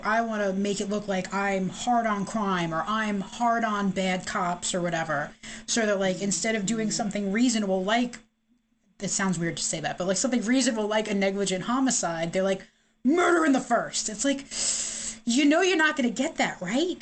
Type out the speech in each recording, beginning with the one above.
I want to make it look like I'm hard on crime or I'm hard on bad cops or whatever. So that, like, instead of doing something reasonable, like, it sounds weird to say that, but like something reasonable like a negligent homicide, they're like, murder in the first. It's like, you know, you're not going to get that, right?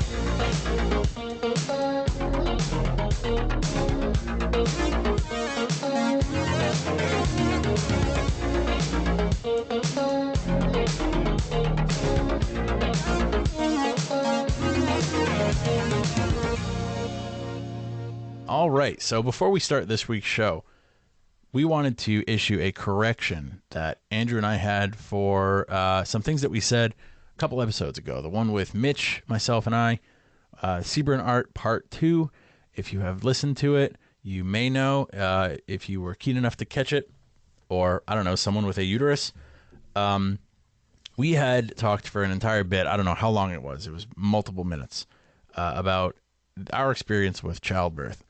All right, so before we start this week's show, we wanted to issue a correction that Andrew and I had for some things that we said a couple episodes ago. The one with Mitch, myself, and I, Seaburn and Art Part 2. If you have listened to it, you may know, if you were keen enough to catch it, or, I don't know, someone with a uterus. We had talked for an entire bit, I don't know how long it was multiple minutes, about our experience with childbirth.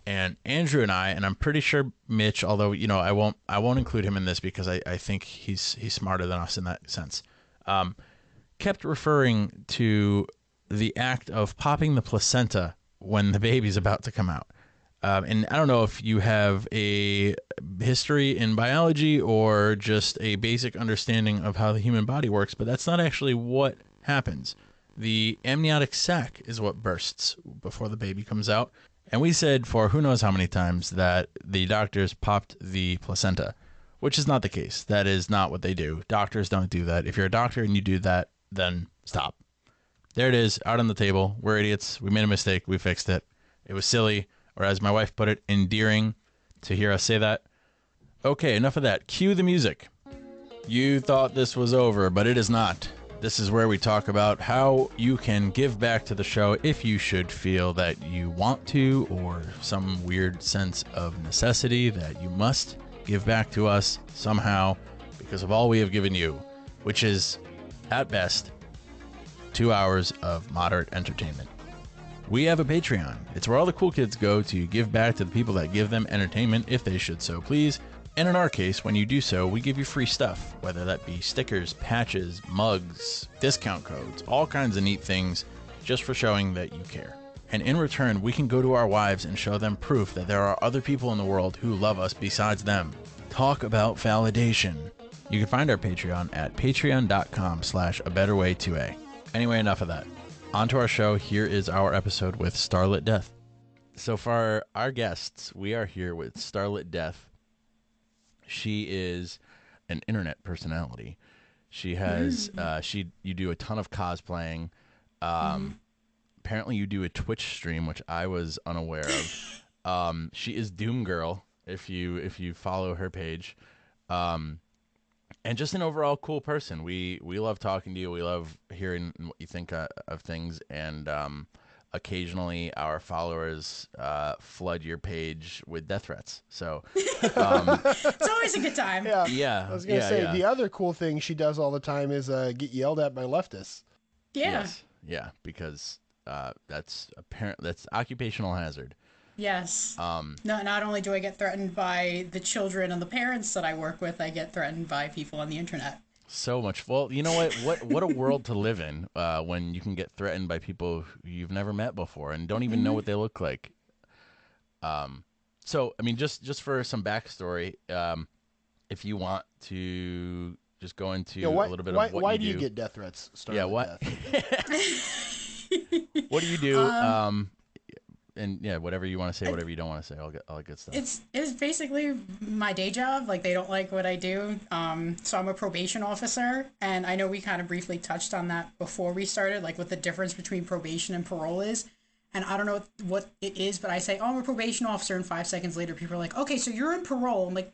And Andrew and I, and I'm pretty sure Mitch, although, you know, I won't include him in this because I think he's smarter than us in that sense, kept referring to the act of popping the placenta when the baby's about to come out. And I don't know if you have a history in biology or just a basic understanding of how the human body works, but that's not actually what happens. The amniotic sac is what bursts before the baby comes out. And we said for who knows how many times that the doctors popped the placenta, which is not the case. That is not what they do. Doctors don't do that. If you're a doctor and you do that, then stop. There it is, out on the table. We're idiots. We made a mistake. We fixed it. It was silly, or as my wife put it, endearing to hear us say that. Okay, enough of that. Cue the music. You thought this was over, but it is not. This is where we talk about how you can give back to the show if you should feel that you want to, or some weird sense of necessity that you must give back to us somehow because of all we have given you, which is, at best, 2 hours of moderate entertainment. We have a Patreon. It's where all the cool kids go to give back to the people that give them entertainment if they should so please. And in our case, when you do so, we give you free stuff, whether that be stickers, patches, mugs, discount codes, all kinds of neat things, just for showing that you care. And in return, we can go to our wives and show them proof that there are other people in the world who love us besides them. Talk about validation. You can find our Patreon at patreon.com/abetterway2a. Anyway, enough of that. On to our show. Here is our episode with Starlit Death. So for our guests, we are here with Starlit Death. She is an internet personality. She has you do a ton of cosplaying. Apparently you do a Twitch stream, which I was unaware of. She is Doom Girl if you follow her page. And just an overall cool person. We love talking to you. We love hearing what you think of things, and occasionally our followers flood your page with death threats. So It's always a good time. yeah, I was going to say, the other cool thing she does all the time is get yelled at by leftists. Yeah. Yes. Yeah, because that's occupational hazard. Yes. No, not only do I get threatened by the children and the parents that I work with, I get threatened by people on the internet. So much. Well, you know what a world to live in when you can get threatened by people who you've never met before and don't even know what they look like. So, I mean, just for some backstory, if you want to just go into a little bit of what you do. Why do you get death threats? What? What do you do? And yeah, whatever you want to say, whatever you don't want to say, all good stuff. It's basically my day job. Like, they don't like what I do. So I'm a probation officer, and I know we kind of briefly touched on that before we started, like what the difference between probation and parole is. And I don't know what it is, but I say, oh, I'm a probation officer, and 5 seconds later, people are like, okay, so you're in parole. I'm like,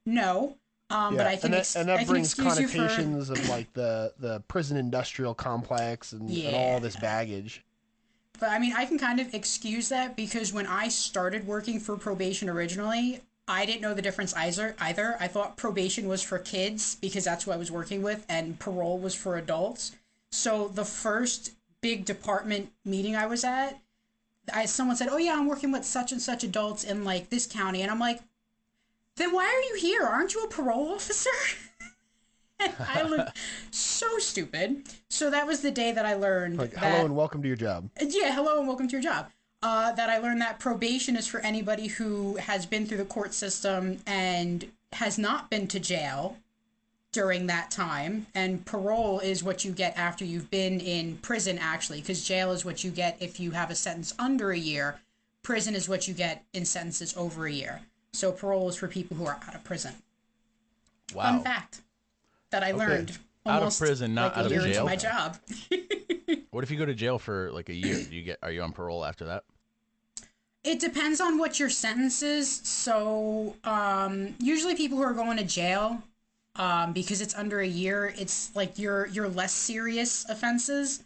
no. But I can and that brings connotations for... of like the prison industrial complex and all this baggage. But I mean, I can kind of excuse that because when I started working for probation originally, I didn't know the difference either. I thought probation was for kids because that's who I was working with, and parole was for adults. So the first big department meeting I was at, someone said, oh yeah, I'm working with such and such adults in like this county. And I'm like, then why are you here? Aren't you a parole officer? I looked so stupid. So that was the day that I learned Like, that, hello and welcome to your job. yeah, hello and welcome to your job. That I learned that probation is for anybody who has been through the court system and has not been to jail during that time, and parole is what you get after you've been in prison, actually, because jail is what you get if you have a sentence under a year. Prison is what you get in sentences over a year. So parole is for people who are out of prison. Fun Wow. fact that I learned Out of almost prison, not like out a of year into jail? my job. What if you go to jail for like a year? Are you on parole after that? It depends on what your sentence is. So usually people who are going to jail, because it's under a year, it's like your less serious offenses.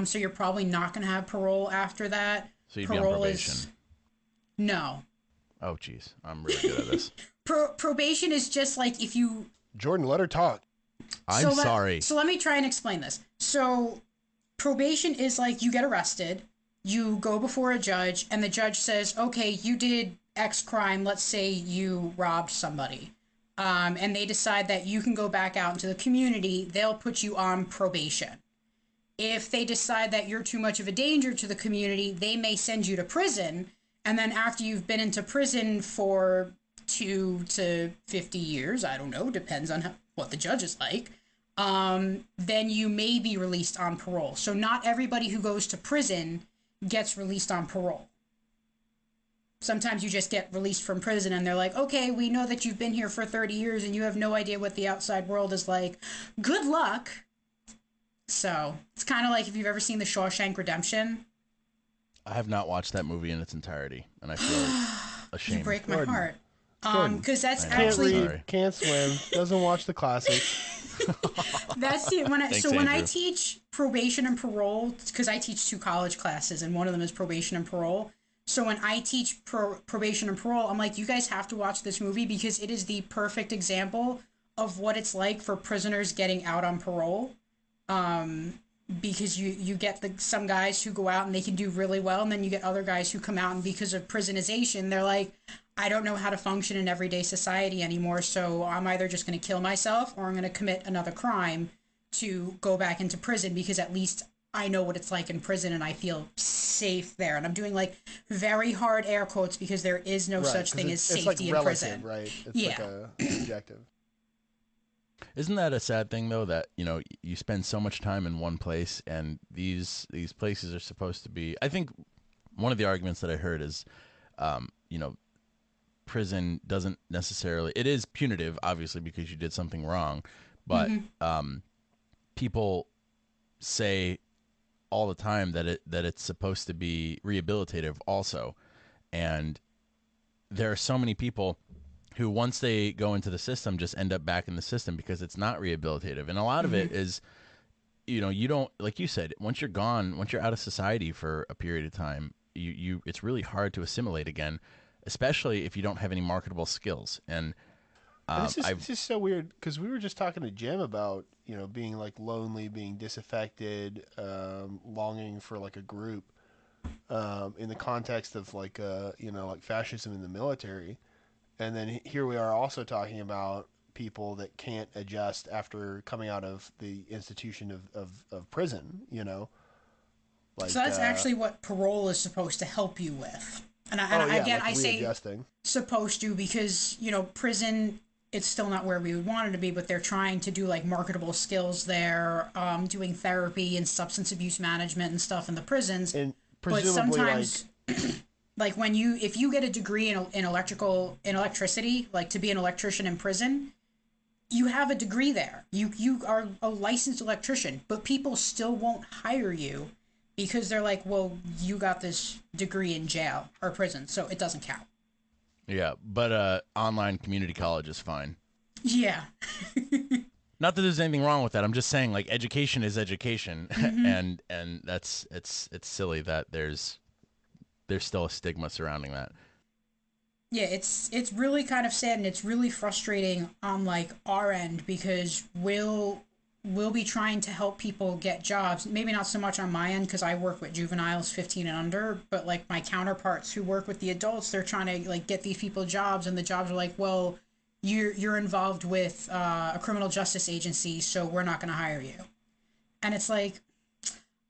So you're probably not going to have parole after that. So you'd be on Parole probation. is no. Oh, jeez. I'm really good at this. Probation is just like if you. Jordan, let her talk. I'm sorry. So let me try and explain this. So probation is like you get arrested, you go before a judge, and the judge says, okay, you did X crime. Let's say you robbed somebody. And they decide that you can go back out into the community. They'll put you on probation. If they decide that you're too much of a danger to the community, they may send you to prison. And then after you've been into prison for 2 to 50 years, I don't know, depends on what the judge is like, then you may be released on parole. So not everybody who goes to prison gets released on parole. Sometimes you just get released from prison and they're like, okay, we know that you've been here for 30 years and you have no idea what the outside world is like. Good luck. So it's kind of like if you've ever seen The Shawshank Redemption. I have not watched that movie in its entirety, and I feel ashamed. You break my Jordan. heart. Jordan. Because that's I know. Can't actually Sorry. read, can't swim, doesn't watch the classics. that's it. Thanks, So when I Andrew. teach probation and parole, because I teach 2 college classes and one of them is probation and parole. So when I teach probation and parole, I'm like, you guys have to watch this movie because it is the perfect example of what it's like for prisoners getting out on parole. Because you get some guys who go out and they can do really well, and then you get other guys who come out and because of prisonization, they're like, I don't know how to function in everyday society anymore, so I'm either just going to kill myself or I'm going to commit another crime to go back into prison because at least I know what it's like in prison and I feel safe there. And I'm doing like very hard air quotes because there is no Right, such 'cause thing as it's safety like in prison. relative, right? It's Yeah. like a subjective. Isn't that a sad thing though? That you spend so much time in one place, and these places are supposed to be. I think one of the arguments that I heard is, prison doesn't necessarily. It is punitive, obviously, because you did something wrong, but people say all the time that it's supposed to be rehabilitative also, and there are so many people who once they go into the system just end up back in the system because it's not rehabilitative. And a lot of it is, you don't, like you said, once you're gone, once you're out of society for a period of time, you it's really hard to assimilate again, especially if you don't have any marketable skills. And It's just so weird because we were just talking to Jim about being like lonely, being disaffected, longing for like a group, in the context of like like fascism in the military, and then here we are also talking about people that can't adjust after coming out of the institution of prison. Like So that's actually what parole is supposed to help you with. And like I say readjusting. supposed to because, prison, it's still not where we would want it to be, but they're trying to do like marketable skills there, doing therapy and substance abuse management and stuff in the prisons. And But presumably, sometimes, like if you get a degree in electricity, like to be an electrician in prison, you have a degree there. You are a licensed electrician, but people still won't hire you because they're like, well, you got this degree in jail or prison, so it doesn't count. yeah, but online community college is fine. Yeah. Not that there's anything wrong with that. I'm just saying, like, education is education, and that's it's silly that there's still a stigma surrounding that. Yeah, it's really kind of sad and it's really frustrating on like our end because we'll be trying to help people get jobs. Maybe not so much on my end because I work with juveniles 15 and under, but like my counterparts who work with the adults, they're trying to like get these people jobs and the jobs are like, well, you're involved with a criminal justice agency, so we're not going to hire you. And it's like,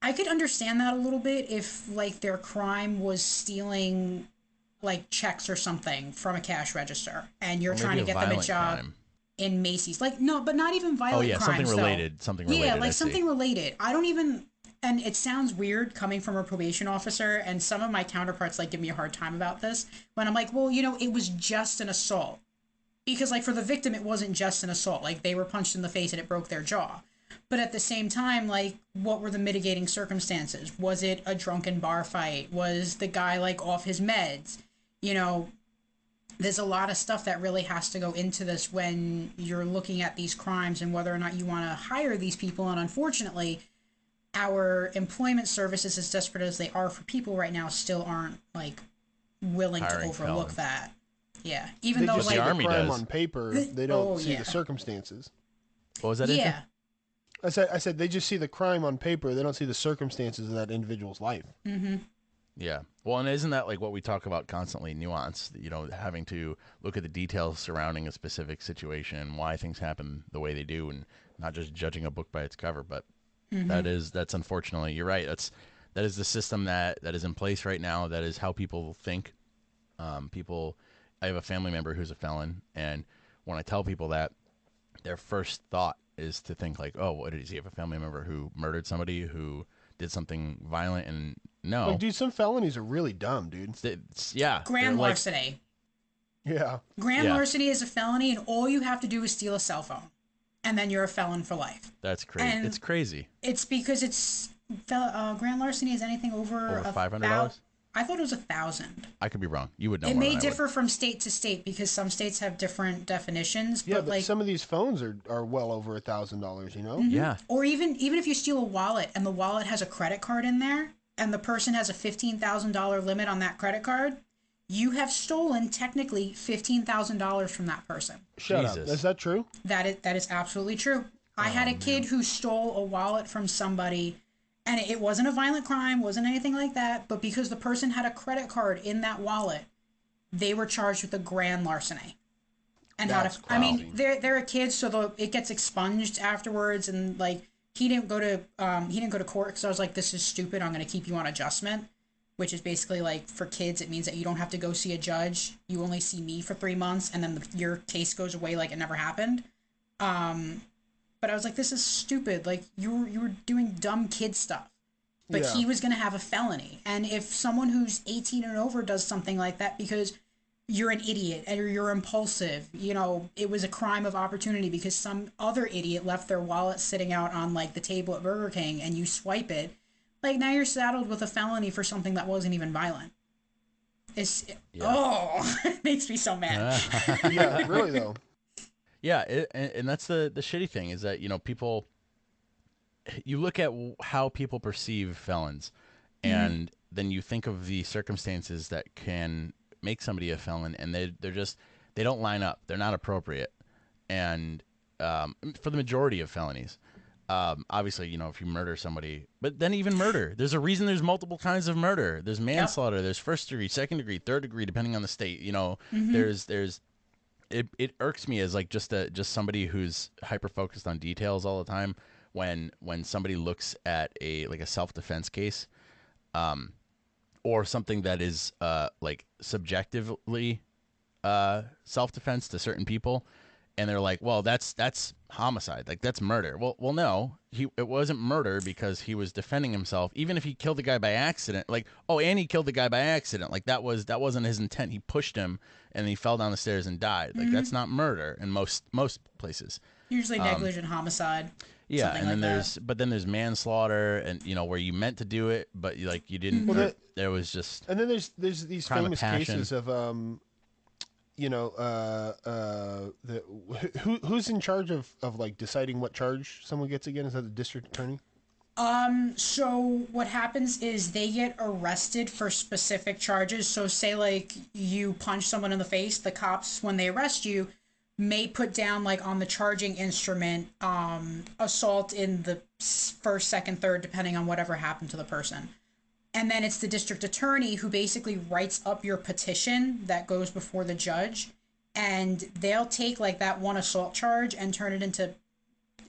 I could understand that a little bit if like their crime was stealing like checks or something from a cash register, and you're trying to get them a job in Macy's. Like, no, but not even violent crimes. Something related. Something related. Yeah, like something related. I don't even, and it sounds weird coming from a probation officer, and some of my counterparts like give me a hard time about this when I'm like, well, you know, it was just an assault. Because like for the victim, it wasn't just an assault. Like they were punched in the face and it broke their jaw. But at the same time, like, what were the mitigating circumstances? Was it a drunken bar fight? Was the guy like off his meds? You know, there's a lot of stuff that really has to go into this when you're looking at these crimes and whether or not you want to hire these people. And unfortunately, our employment services, as desperate as they are for people right now, still aren't like willing hiring to overlook felons. that. Yeah, even they though just like see the the Army crime does. on paper, they don't see the circumstances. What was that? Yeah. I said they just see the crime on paper. They don't see the circumstances of that individual's life. Mm-hmm. Yeah. Well, and isn't that like what we talk about constantly, nuance, you know, having to look at the details surrounding a specific situation, why things happen the way they do, and not just judging a book by its cover. But that's unfortunately, you're right. That is the system that is in place right now. That is how people think. I have a family member who's a felon, and when I tell people that, their first thought is to think like, oh, what does he have a family member who murdered somebody, who did something violent? And no, Like, dude, some felonies are really dumb, dude. Grand larceny. Yeah. Grand larceny is a felony, and all you have to do is steal a cell phone, and then you're a felon for life. That's crazy. And it's crazy. It's because it's grand larceny is anything over $500. I thought it was 1,000. I could be wrong. You would know. It may differ from state to state because some states have different definitions. Yeah, but like some of these phones are well over $1,000. You know. Mm-hmm. Yeah. Or even if you steal a wallet and the wallet has a credit card in there, and the person has a $15,000 limit on that credit card, you have stolen technically $15,000 from that person. Shut up. Is that true? That is absolutely true. I had a kid who stole a wallet from somebody, and it wasn't a violent crime, wasn't anything like that, but because the person had a credit card in that wallet, they were charged with a grand larceny. And I mean, they're a kid, so it gets expunged afterwards, and like he didn't go to court because I was like, this is stupid. I'm going to keep you on adjustment, which is basically like for kids, it means that you don't have to go see a judge. You only see me for 3 months, and then your case goes away like it never happened. But I was like, this is stupid. Like you were doing dumb kid stuff, but he was going to have a felony. And if someone who's 18 and over does something like that because you're an idiot or you're impulsive, you know, it was a crime of opportunity because some other idiot left their wallet sitting out on like the table at Burger King and you swipe it, like now you're saddled with a felony for something that wasn't even violent. It makes me so mad. Yeah, really though. Yeah, and that's the shitty thing is that, you know, people, you look at how people perceive felons, and then you think of the circumstances that can make somebody a felon, and they don't line up. They're not appropriate. And for the majority of felonies, obviously, you know, if you murder somebody, but then even murder, there's a reason there's multiple kinds of murder. There's manslaughter, there's first degree, second degree, third degree, depending on the state. You know, there's it irks me as like just somebody who's hyper focused on details all the time when somebody looks at a self-defense case, or something that is like subjectively self-defense to certain people, and they're like, well, that's homicide, like that's murder. Well, no, it wasn't murder because he was defending himself. Even if he killed the guy by accident, like, oh, and he killed the guy by accident, like that wasn't his intent. He pushed him and he fell down the stairs and died. Like that's not murder in most places. Usually negligent homicide. Yeah, and then like there's manslaughter, and you know where you meant to do it, but you didn't. Well, there was just. And then there's these famous cases of you know, who's in charge of like deciding what charge someone gets again? Is that the district attorney? So what happens is they get arrested for specific charges. So say like you punch someone in the face, the cops, when they arrest you, may put down like on the charging instrument, assault in the first, second, third, depending on whatever happened to the person. And then it's the district attorney who basically writes up your petition that goes before the judge. and they'll take like that one assault charge and turn it into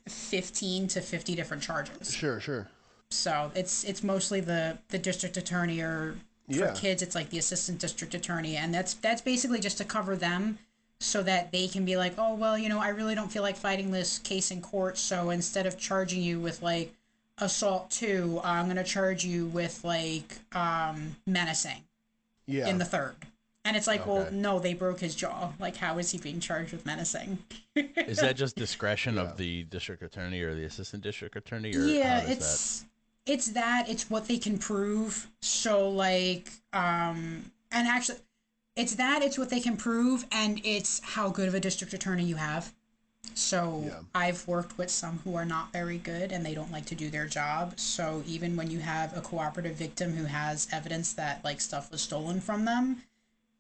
15 to 50 different charges. Sure. So it's mostly the district attorney, or for Yeah. kids it's like the assistant district attorney, and that's basically just to cover them so that they can be like, oh well, I really don't feel like fighting this case in court, so instead of charging you with like assault 2, I'm going to charge you with like menacing Yeah. in the third. And it's like, well, Okay. no, they broke his jaw. Like, how is he being charged with menacing? Is that just discretion Yeah. of the district attorney or the assistant district attorney, or Yeah, how does that? it's what they can prove. So like, and actually, it's what they can prove, and it's how good of a district attorney you have. So Yeah. I've worked with some who are not very good and they don't like to do their job. So even when you have a cooperative victim who has evidence that like stuff was stolen from them,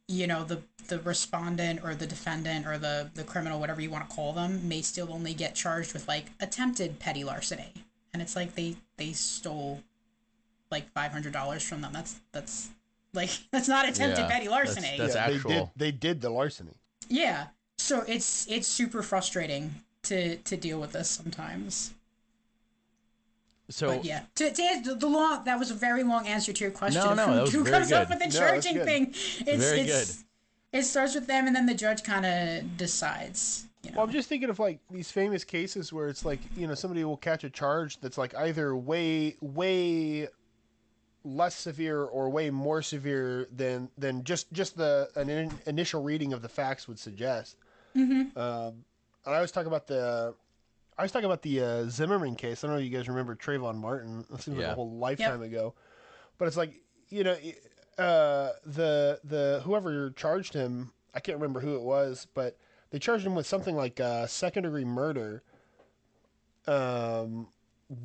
the respondent or the defendant or the criminal, whatever you want to call them, may still only get charged with like attempted petty larceny. And it's like they stole like $500 from them. That's like that's not attempted Yeah, petty larceny. That's yeah, actual. They did the larceny. Yeah. So it's super frustrating to deal with this sometimes. So But yeah, to answer that was a very long answer to your question. No, of that was who very comes up good. with the No, that's charging good. thing? Very It starts with them, and then the judge kind of decides. Well, I'm just thinking of like these famous cases where it's like, somebody will catch a charge that's like either way less severe or way more severe than just an initial reading of the facts would suggest. Mm-hmm. And I was talking about the Zimmerman case. I don't know if you guys remember Trayvon Martin. It seems like Yeah. a whole lifetime ago, but it's like the whoever charged him, I can't remember who it was, but they charged him with something like second-degree murder,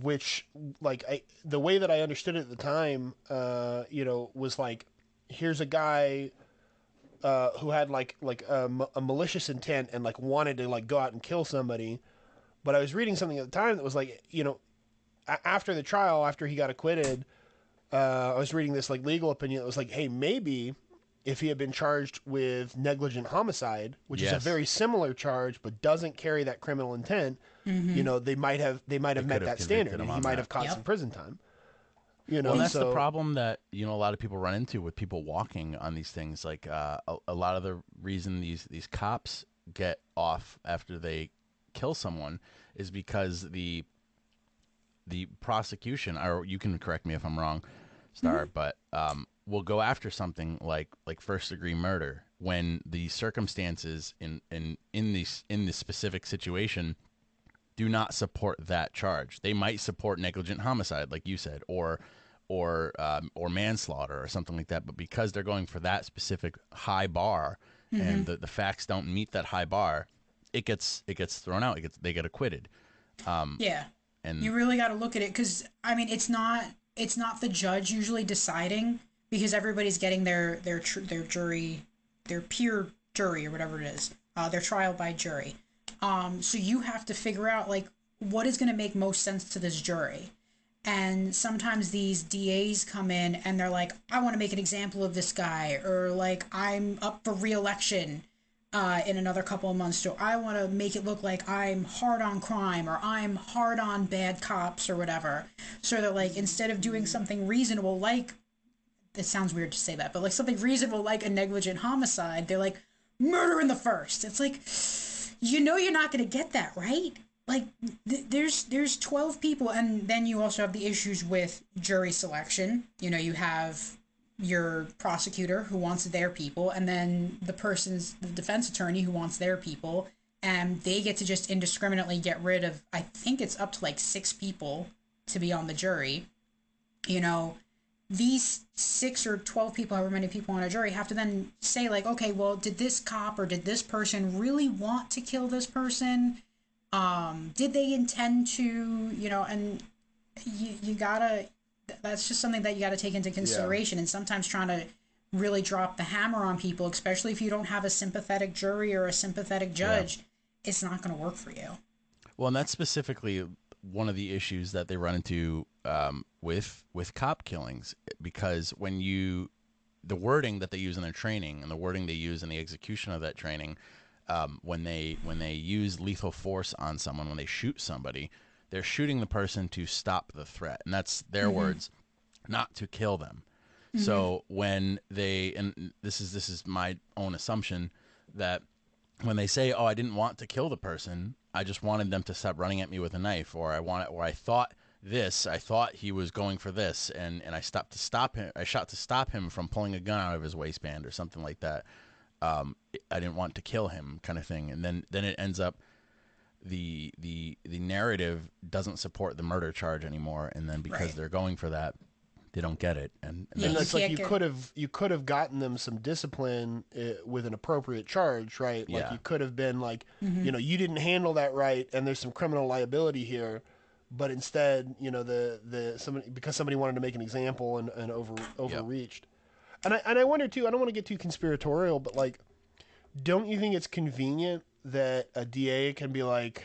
which the way that I understood it at the time, was like, here's a guy who had like a malicious intent and like wanted to like go out and kill somebody. But I was reading something at the time that was like, after the trial, after he got acquitted, I was reading this like legal opinion that was like, hey, maybe if he had been charged with negligent homicide, which is a Yes. very similar charge but doesn't carry that criminal intent, they might have met could have that convicted standard. him He on might that. have caught Yep. some prison time. Well, and that's the so- problem that a lot of people run into with people walking on these things. Like a lot of the reason these cops get off after they kill someone is because the prosecution, or you can correct me if I'm wrong, Star, but will go after something like first degree murder when the circumstances in this specific situation do not support that charge. They might support negligent homicide, like you said, or manslaughter or something like that. But because they're going for that specific high bar, and the facts don't meet that high bar, it gets thrown out. They get acquitted. Yeah. And You really got to look at it because I mean it's not the judge usually deciding because everybody's getting their jury, their peer jury or whatever it is, their trial by jury. So you have to figure out like what is going to make most sense to this jury. And sometimes these DAs come in and they're like, I want to make an example of this guy, or like I'm up for re-election in another couple of months, so I want to make it look like I'm hard on crime or I'm hard on bad cops or whatever. So that like instead of doing something reasonable, like it sounds weird to say that, but like something reasonable like a negligent homicide, they're like murder in the first. It's like you're not going to get that right. Like there's 12 people, and then you also have the issues with jury selection. You have your prosecutor who wants their people, and then the defense attorney who wants their people, and they get to just indiscriminately get rid of, I think it's up to like 6 people to be on the jury. These 6 or 12 people, however many people on a jury, have to then say like, okay, well, did this cop or did this person really want to kill this person? Did they intend to, and you gotta, that's just something that you gotta take into consideration. And sometimes trying to really drop the hammer on people, especially if you don't have a sympathetic jury or a sympathetic judge, it's not going to work for you. well, and that's specifically one of the issues that they run into with cop killings, because when the wording that they use in their training and the wording they use in the execution of that training when they use lethal force on someone, when they shoot somebody, they're shooting the person to stop the threat, and that's their words, not to kill them. So when they, and this is my own assumption, that when they say, "Oh, I didn't want to kill the person, I just wanted them to stop running at me with a knife," or I thought he was going for this, and I stopped to stop him. I shot to stop him from pulling a gun out of his waistband or something like that. I didn't want to kill him, kind of thing. And then it ends up the narrative doesn't support the murder charge anymore, and then because they're going for that, they don't get it. And it's like you could have gotten them some discipline with an appropriate charge, right? Like you could have been like, you didn't handle that right, and there's some criminal liability here. But instead, because somebody wanted to make an example and overreached. And I wonder too, I don't want to get too conspiratorial, but like, don't you think it's convenient that a DA can be like,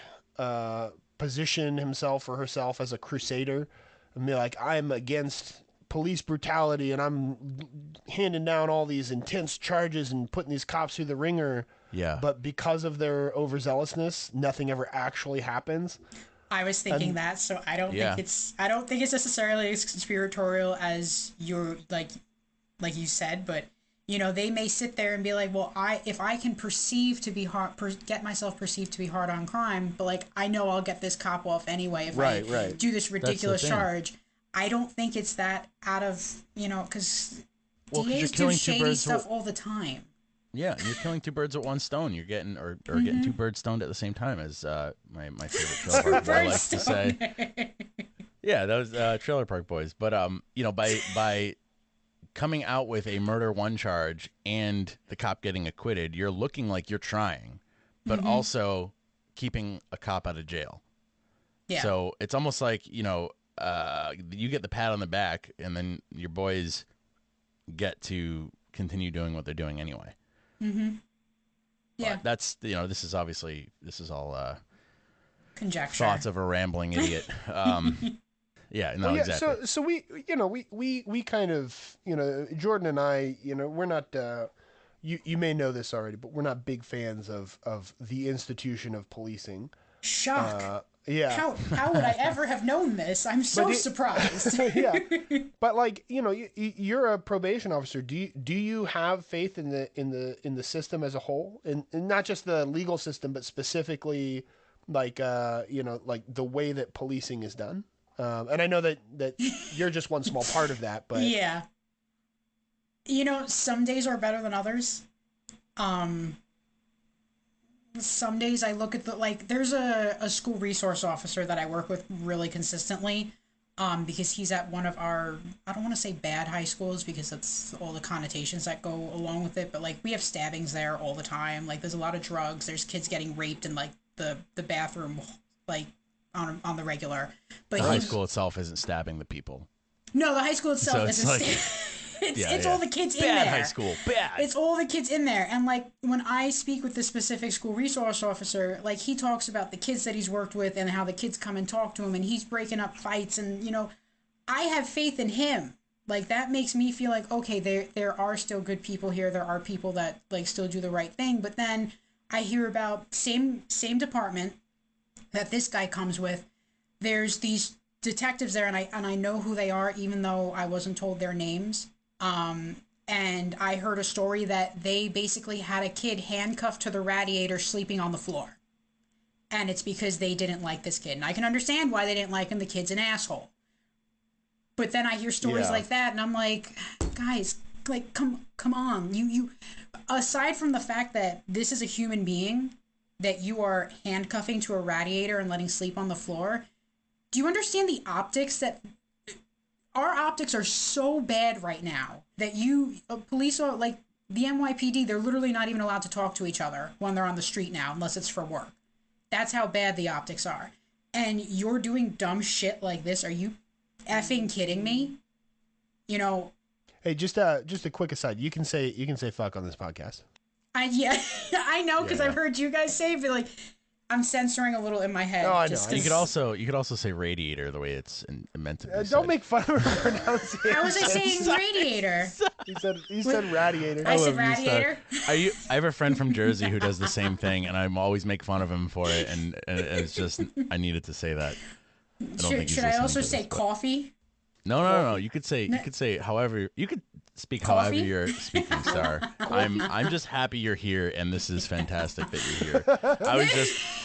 position himself or herself as a crusader and be like, I'm against police brutality and I'm handing down all these intense charges and putting these cops through the ringer. Yeah. But because of their overzealousness, nothing ever actually happens. I was thinking that, so I don't think it's necessarily as conspiratorial as you're like you said, but they may sit there and be like, well, if I can get myself perceived to be hard on crime, but like I know I'll get this cop off anyway if I do this ridiculous charge. I don't think it's that out of because DAs do shady stuff all the time. Yeah, you're killing two birds with one stone. You're getting getting two birds stoned at the same time, as my favorite Trailer Park Boy likes to say. Yeah, that was Trailer Park Boys. But by coming out with a murder one charge and the cop getting acquitted, you're looking like you're trying, but also keeping a cop out of jail. Yeah. So it's almost like you get the pat on the back, and then your boys get to continue doing what they're doing anyway. Yeah, but that's this is all conjecture, thoughts of a rambling idiot. Yeah, no, exactly. So we kind of Jordan and I we're not you may know this already, but we're not big fans of the institution of policing. Shock. Yeah. How would I ever have known this? I'm so surprised. Yeah. But like, you're a probation officer. Do you have faith in the system as a whole? And not just the legal system, but specifically like like the way that policing is done? And I know that you're just one small part of that, but yeah. Some days are better than others. Some days I look at there's a school resource officer that I work with really consistently, because he's at one of our, I don't want to say bad high schools because that's all the connotations that go along with it, but like we have stabbings there all the time. Like there's a lot of drugs. There's kids getting raped in like the bathroom, like on the regular. But the high school itself isn't stabbing the people. No, the high school itself isn't. It's all the kids in there. Bad high school. Bad. It's all the kids in there. And, like, when I speak with the specific school resource officer, like, he talks about the kids that he's worked with and how the kids come and talk to him and he's breaking up fights. And, I have faith in him. Like, that makes me feel like, okay, there are still good people here. There are people that, like, still do the right thing. But then I hear about same department that this guy comes with. There's these detectives there, and I know who they are, even though I wasn't told their names. And I heard a story that they basically had a kid handcuffed to the radiator sleeping on the floor. And it's because they didn't like this kid. And I can understand why they didn't like him. The kid's an asshole. But then I hear stories like that, and I'm like, guys, like, come on. You aside from the fact that this is a human being that you are handcuffing to a radiator and letting sleep on the floor, do you understand the optics that... Our optics are so bad right now that police are like the NYPD, they're literally not even allowed to talk to each other when they're on the street now, unless it's for work. That's how bad the optics are. And you're doing dumb shit like this. Are you effing kidding me? Hey, just a quick aside. You can say fuck on this podcast. I know, because I've heard you guys say, but like, I'm censoring a little in my head. No, I know. Just You 'cause- could also say radiator the way it's meant to be said. Don't make fun of her pronunciation. How was I saying radiator? He said radiator. I said love you, Star. radiator. I have a friend from Jersey who does the same thing, and I'm always make fun of him for it. And it's just I needed to say that. I don't think he's Should I listening also to say this, but- coffee? No. You could say however you could speak however Coffee? you're speaking, Star. I'm just happy you're here, and this is fantastic that you're here.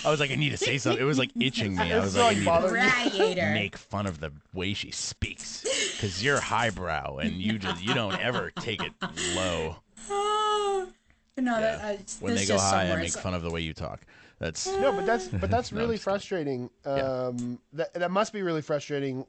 I was like I need to say something. It was like itching me. I was like I need to Radiator. make fun of the way she speaks because you're highbrow and you don't ever take it low. No, Yeah. When they go high, I make fun of the way you talk. That's No, but that's No, really I'm just frustrating. Yeah. That must be really frustrating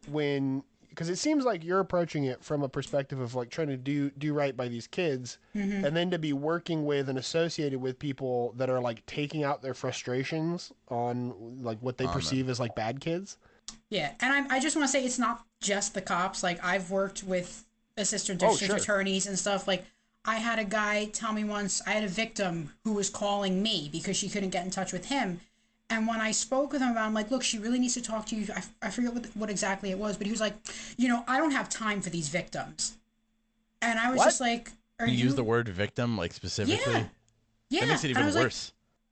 because it seems like you're approaching it from a perspective of like trying to do right by these kids, and then to be working with and associated with people that are like taking out their frustrations on like what they perceive as like bad kids. Yeah, and I just want to say it's not just the cops. Like, I've worked with assistant district attorneys and stuff. Like, I had a guy tell me once, I had a victim who was calling me because she couldn't get in touch with him. And when I spoke with him about it, I'm like, look, she really needs to talk to you. I forget what exactly it was, but he was like, I don't have time for these victims. And I was just like, are you... use the word victim, like, specifically? Yeah. That makes it even worse.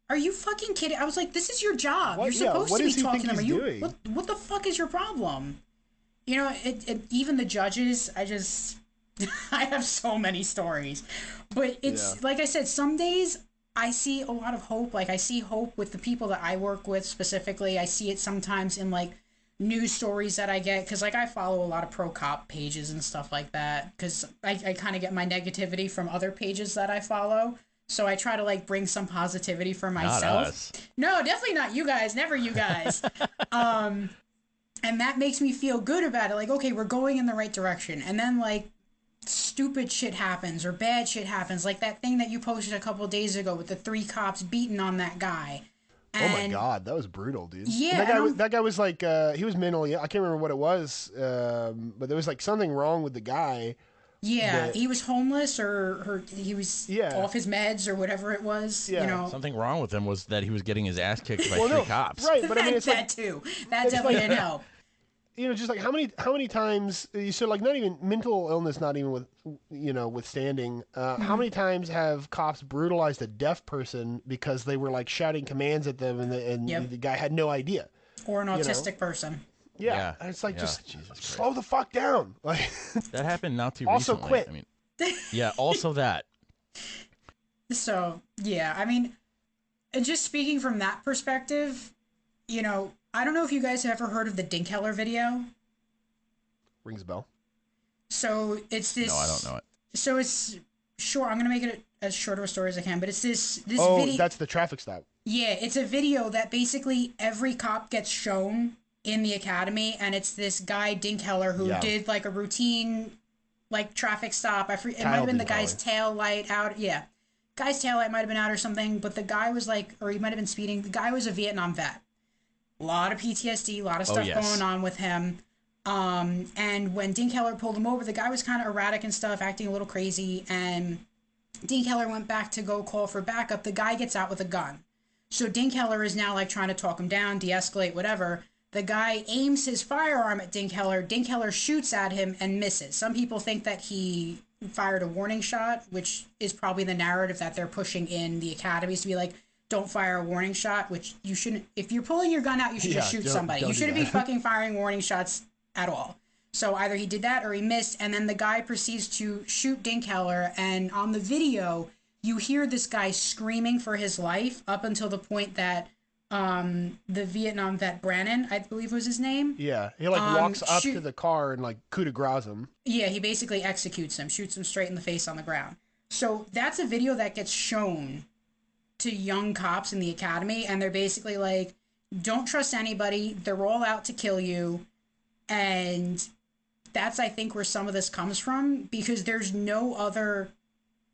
Are you fucking kidding? I was like, this is your job. You're supposed what to does be he talking think to them. he's doing? What the fuck is your problem? Even the judges, I have so many stories. But it's, like I said, some days I see a lot of hope. Like, I see hope with the people that I work with specifically. I see it sometimes in, like, news stories that I get. Because, like, I follow a lot of pro-cop pages and stuff like that. Because I kind of get my negativity from other pages that I follow. So I try to, like, bring some positivity for myself. Not us. No, definitely not you guys. Never you guys. And that makes me feel good about it. Like, okay, we're going in the right direction. And then, like, stupid shit happens or bad shit happens. Like that thing that you posted a couple of days ago with the 3 cops beating on that guy. And, oh my God, that was brutal, dude. Yeah. And that guy was like, he was mentally, I can't remember what it was, but there was like something wrong with the guy. Yeah, he was homeless or he was off his meds or whatever it was. Yeah. Something wrong with him was that he was getting his ass kicked by 3 cops. Right, but I mean, it's that like, too. That definitely didn't help. Just like how many times, so like not even mental illness, not even with, withstanding, how many times have cops brutalized a deaf person because they were like shouting commands at them and the guy had no idea. Or an autistic person. Yeah. And it's like, just slow the fuck down. Like that happened not too also recently. quit. I mean, yeah, also that. So, yeah, I mean, and just speaking from that perspective, I don't know if you guys have ever heard of the Dinkheller video. Rings a bell. So it's this. No, I don't know it. So it's short. I'm gonna make it as short of a story as I can, but it's this video. Oh, that's the traffic stop. Yeah, it's a video that basically every cop gets shown in the academy, and it's this guy Dinkheller who did like a routine, like traffic stop. It might have been the guy's tail light out. Yeah, guy's tail light might have been out or something, but the guy was like, or he might have been speeding. The guy was a Vietnam vet. A lot of PTSD, a lot of stuff going on with him. And when Dinkheller pulled him over, the guy was kind of erratic and stuff, acting a little crazy. And Dinkheller went back to go call for backup. The guy gets out with a gun. So Dinkheller is now like trying to talk him down, de-escalate, whatever. The guy aims his firearm at Dinkheller. Dinkheller shoots at him and misses. Some people think that he fired a warning shot, which is probably the narrative that they're pushing in the academies to be like, don't fire a warning shot, which you shouldn't. If you're pulling your gun out, you should just shoot somebody. You shouldn't be fucking firing warning shots at all. So either he did that or he missed, and then the guy proceeds to shoot Dinkheller, and on the video, you hear this guy screaming for his life up until the point that the Vietnam vet Brannon, I believe was his name. Yeah, he like walks up to the car and like coup de grace him. Yeah, he basically executes him, shoots him straight in the face on the ground. So that's a video that gets shown to young cops in the academy, and they're basically like, don't trust anybody, they're all out to kill you. And that's, I think, where some of this comes from, because there's no other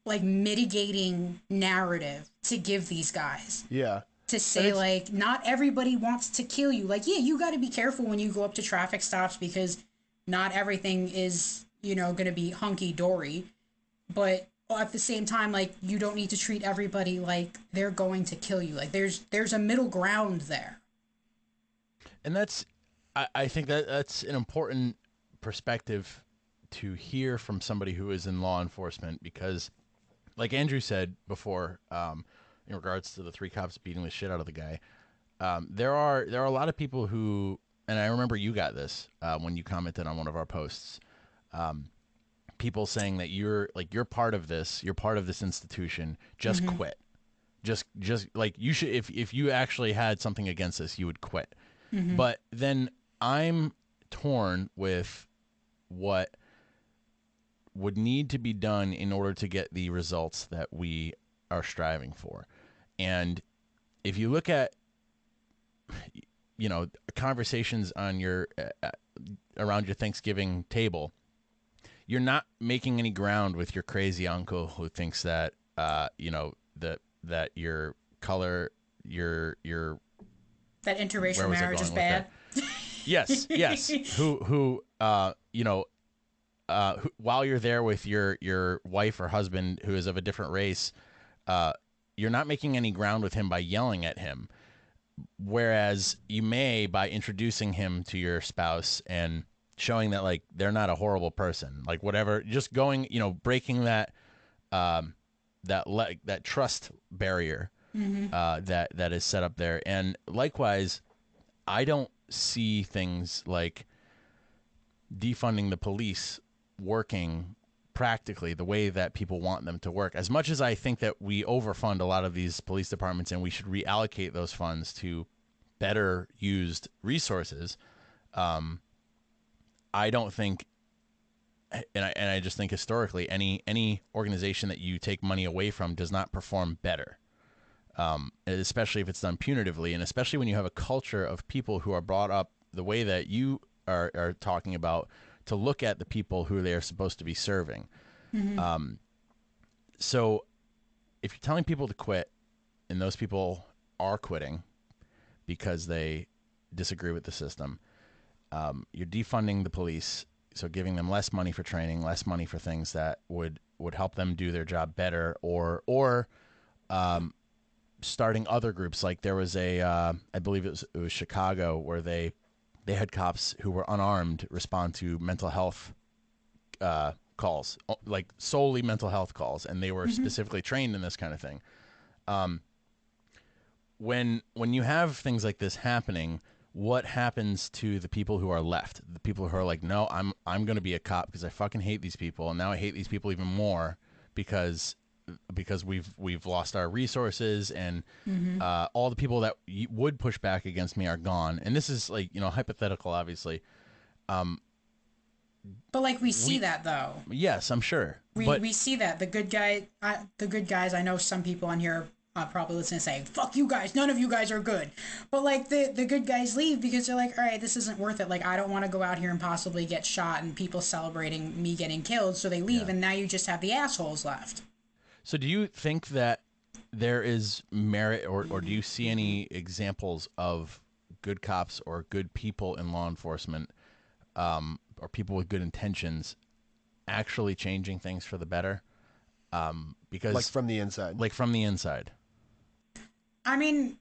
like mitigating narrative to give these guys. Yeah. To say like, not everybody wants to kill you. Like, yeah, you got to be careful when you go up to traffic stops, because not everything is, going to be hunky dory. But at the same time, like, you don't need to treat everybody like they're going to kill you. Like, there's a middle ground there. And I think that's an important perspective to hear from somebody who is in law enforcement, because like Andrew said before, in regards to the 3 cops beating the shit out of the guy, there are a lot of people who, and I remember you got this when you commented on one of our posts, people saying that you're part of this, you're part of this institution, just quit. Just like, you should, if you actually had something against this, you would quit. But then I'm torn with what would need to be done in order to get the results that we are striving for. And if you look at, conversations on your around your Thanksgiving table, you're not making any ground with your crazy uncle who thinks that that your color, your that interracial marriage is bad. Yes. Who while you're there with your wife or husband who is of a different race, you're not making any ground with him by yelling at him. Whereas you may by introducing him to your spouse and showing that, like, they're not a horrible person, like, whatever, just going, breaking that that trust barrier that is set up there. And likewise, I don't see things like defunding the police working practically the way that people want them to work. As much as I think that we overfund a lot of these police departments and we should reallocate those funds to better used resources, I don't think, and I just think historically, any organization that you take money away from does not perform better, especially if it's done punitively, and especially when you have a culture of people who are brought up the way that you are talking about, to look at the people who they are supposed to be serving. So if you're telling people to quit, and those people are quitting because they disagree with the system, you're defunding the police, so giving them less money for training, less money for things that would help them do their job better, or starting other groups. Like there was I believe it was Chicago, where they had cops who were unarmed respond to mental health calls, like solely mental health calls, and they were specifically trained in this kind of thing. When you have things like this happening, what happens to the people who are left? The people who are like, no, I'm going to be a cop because I fucking hate these people, and now I hate these people even more because we've lost our resources, and all the people that would push back against me are gone. And this is like, hypothetical, obviously. But like we see that though. Yes, I'm sure. We see that the good guys. I know some people on here probably listening saying, "Fuck you guys, none of you guys are good." But like the good guys leave because they're like, all right, this isn't worth it. Like, I don't want to go out here and possibly get shot and people celebrating me getting killed. So they leave, and now you just have the assholes left. So do you think that there is merit, or do you see any examples of good cops or good people in law enforcement, or people with good intentions, actually changing things for the better? Because like from the inside. I mean,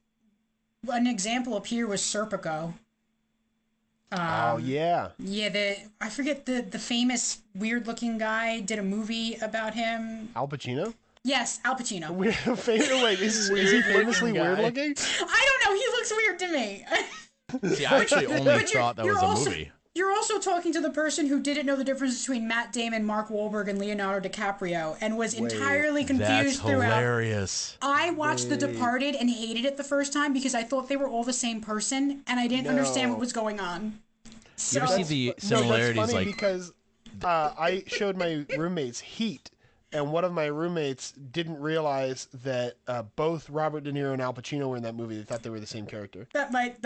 an example up here was Serpico. Oh yeah. Yeah, I forget the famous weird looking guy did a movie about him. Al Pacino? Yes, Al Pacino. Wait, is he famously weird looking? I don't know. He looks weird to me. See, I actually only thought that was a movie. You're also talking to the person who didn't know the difference between Matt Damon, Mark Wahlberg, and Leonardo DiCaprio, and was entirely confused throughout. That's hilarious. I watched The Departed and hated it the first time because I thought they were all the same person, and I didn't understand what was going on. You ever see the similarities? That's funny because I showed my roommates Heat, and one of my roommates didn't realize that both Robert De Niro and Al Pacino were in that movie. They thought they were the same character. That might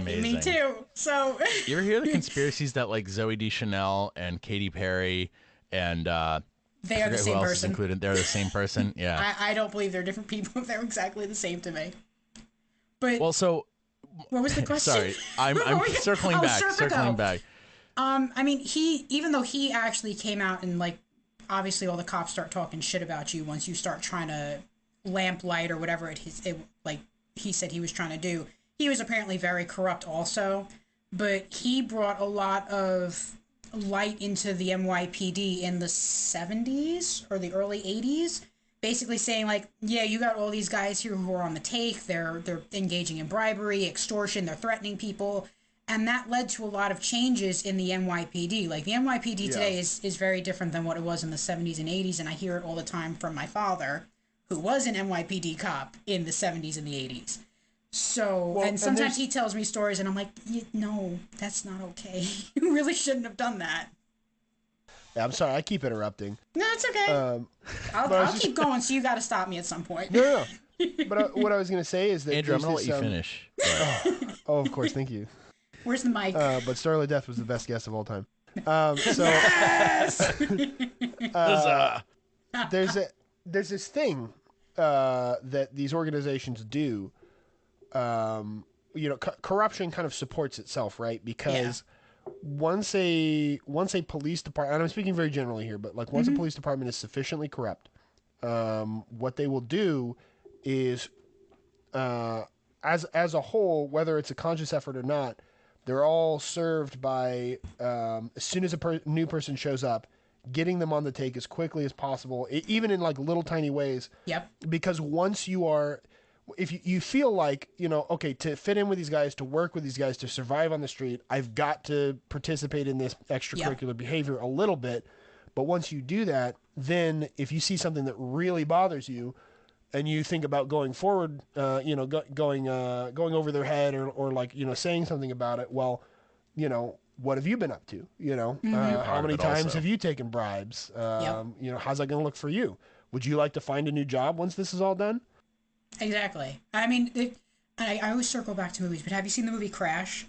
be me too. So you ever hear the conspiracies that like Zooey Deschanel and Katy Perry and they are the same person included? They're the same person. Yeah. I don't believe they're different people. They're exactly the same to me. But well, so what was the question? Sorry, I'm circling back. I mean, even though he actually came out and like, obviously all the cops start talking shit about you once you start trying to lamplight or whatever like he said he was trying to do. He was apparently very corrupt also, but he brought a lot of light into the NYPD in the 70s or the early 80s, basically saying like, yeah, you got all these guys here who are on the take, they're engaging in bribery, extortion, they're threatening people, and that led to a lot of changes in the NYPD. Like the NYPD today is very different than what it was in the 70s and 80s, and I hear it all the time from my father, who was an NYPD cop in the 70s and the 80s. So, well, and sometimes he tells me stories and I'm like, no, that's not okay. You really shouldn't have done that. Yeah, I'm sorry. I keep interrupting. No, it's okay. I'll keep going, so you got to stop me at some point. No. But what I was going to say is that... Andrew, I'm going to let you finish. Oh, of course. Thank you. Where's the mic? But Starlit Death was the best guest of all time. There's this thing that these organizations do. Corruption kind of supports itself, right? Because once a police department, and I'm speaking very generally here, but like once a police department is sufficiently corrupt, what they will do is, as a whole, whether it's a conscious effort or not, they're all served by, as soon as a new person shows up, getting them on the take as quickly as possible, even in like little tiny ways. Yep. Because once you are... If you feel like, okay, to fit in with these guys, to work with these guys, to survive on the street, I've got to participate in this extracurricular behavior a little bit. But once you do that, then if you see something that really bothers you and you think about going forward, going over their head or like, saying something about it, well, what have you been up to? How many times have you taken bribes? How's that going to look for you? Would you like to find a new job once this is all done? Exactly. I mean, I always circle back to movies, but have you seen the movie Crash? A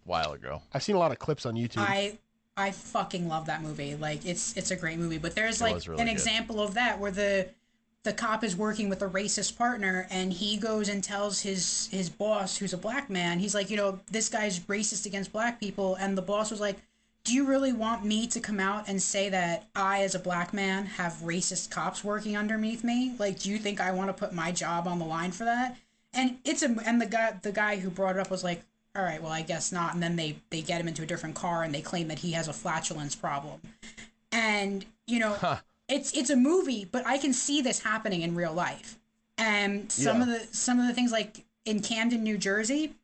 while ago. I've seen a lot of clips on YouTube. I fucking love that movie. Like, it's a great movie. But there's like really an good example of that where the cop is working with a racist partner and he goes and tells his boss, who's a black man, he's like, this guy's racist against black people. And the boss was like, do you really want me to come out and say that I, as a black man, have racist cops working underneath me? Like, do you think I want to put my job on the line for that? And the guy who brought it up was like, all right, well, I guess not. And then they get him into a different car and they claim that he has a flatulence problem. And, it's a movie, but I can see this happening in real life. And some of the things, like in Camden, New Jersey,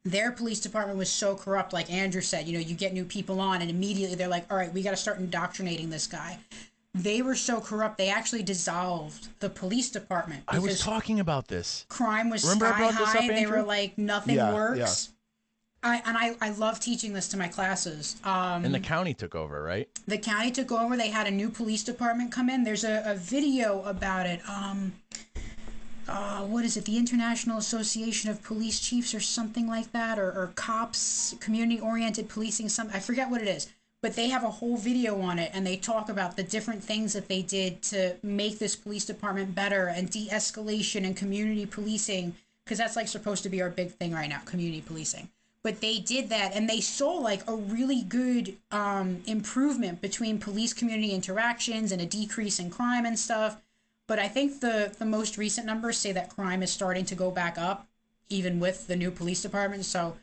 their police department was so corrupt, like Andrew said, you get new people on and immediately they're like, all right, we got to start indoctrinating this guy. They were so corrupt, they actually dissolved the police department. I was talking about this. Crime was Remember sky high. Andrew? They were like, nothing works. Yeah. I love teaching this to my classes. And the county took over, right? The county took over. They had a new police department come in. There's a video about it. What is it? The International Association of Police Chiefs or something like that, or cops, community-oriented policing, I forget what it is. But they have a whole video on it, and they talk about the different things that they did to make this police department better, and de-escalation and community policing, because that's like supposed to be our big thing right now, community policing. But they did that, and they saw like a really good improvement between police-community interactions and a decrease in crime and stuff. But I think the most recent numbers say that crime is starting to go back up, even with the new police department. So,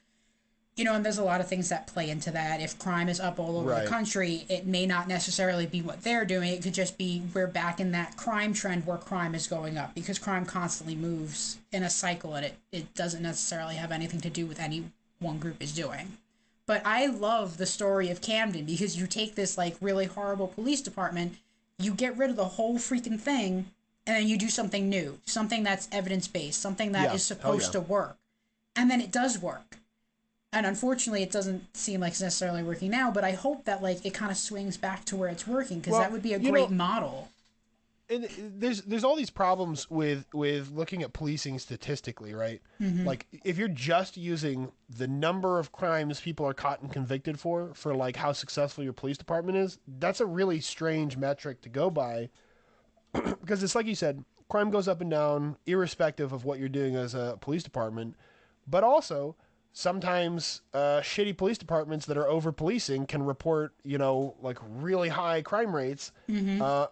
and there's a lot of things that play into that. If crime is up all over the country, it may not necessarily be what they're doing. It could just be we're back in that crime trend where crime is going up, because crime constantly moves in a cycle, and it doesn't necessarily have anything to do with any one group is doing. But I love the story of Camden, because you take this like really horrible police department, you get rid of the whole freaking thing, and then you do something new, something that's evidence-based, something that is supposed to work. And then it does work. And unfortunately, it doesn't seem like it's necessarily working now, but I hope that like it kind of swings back to where it's working, because that would be a great model. And there's all these problems with looking at policing statistically, right? Mm-hmm. Like if you're just using the number of crimes people are caught and convicted for like how successful your police department is, that's a really strange metric to go by, because it's like you said, crime goes up and down irrespective of what you're doing as a police department, but also sometimes shitty police departments that are over policing can report, like really high crime rates,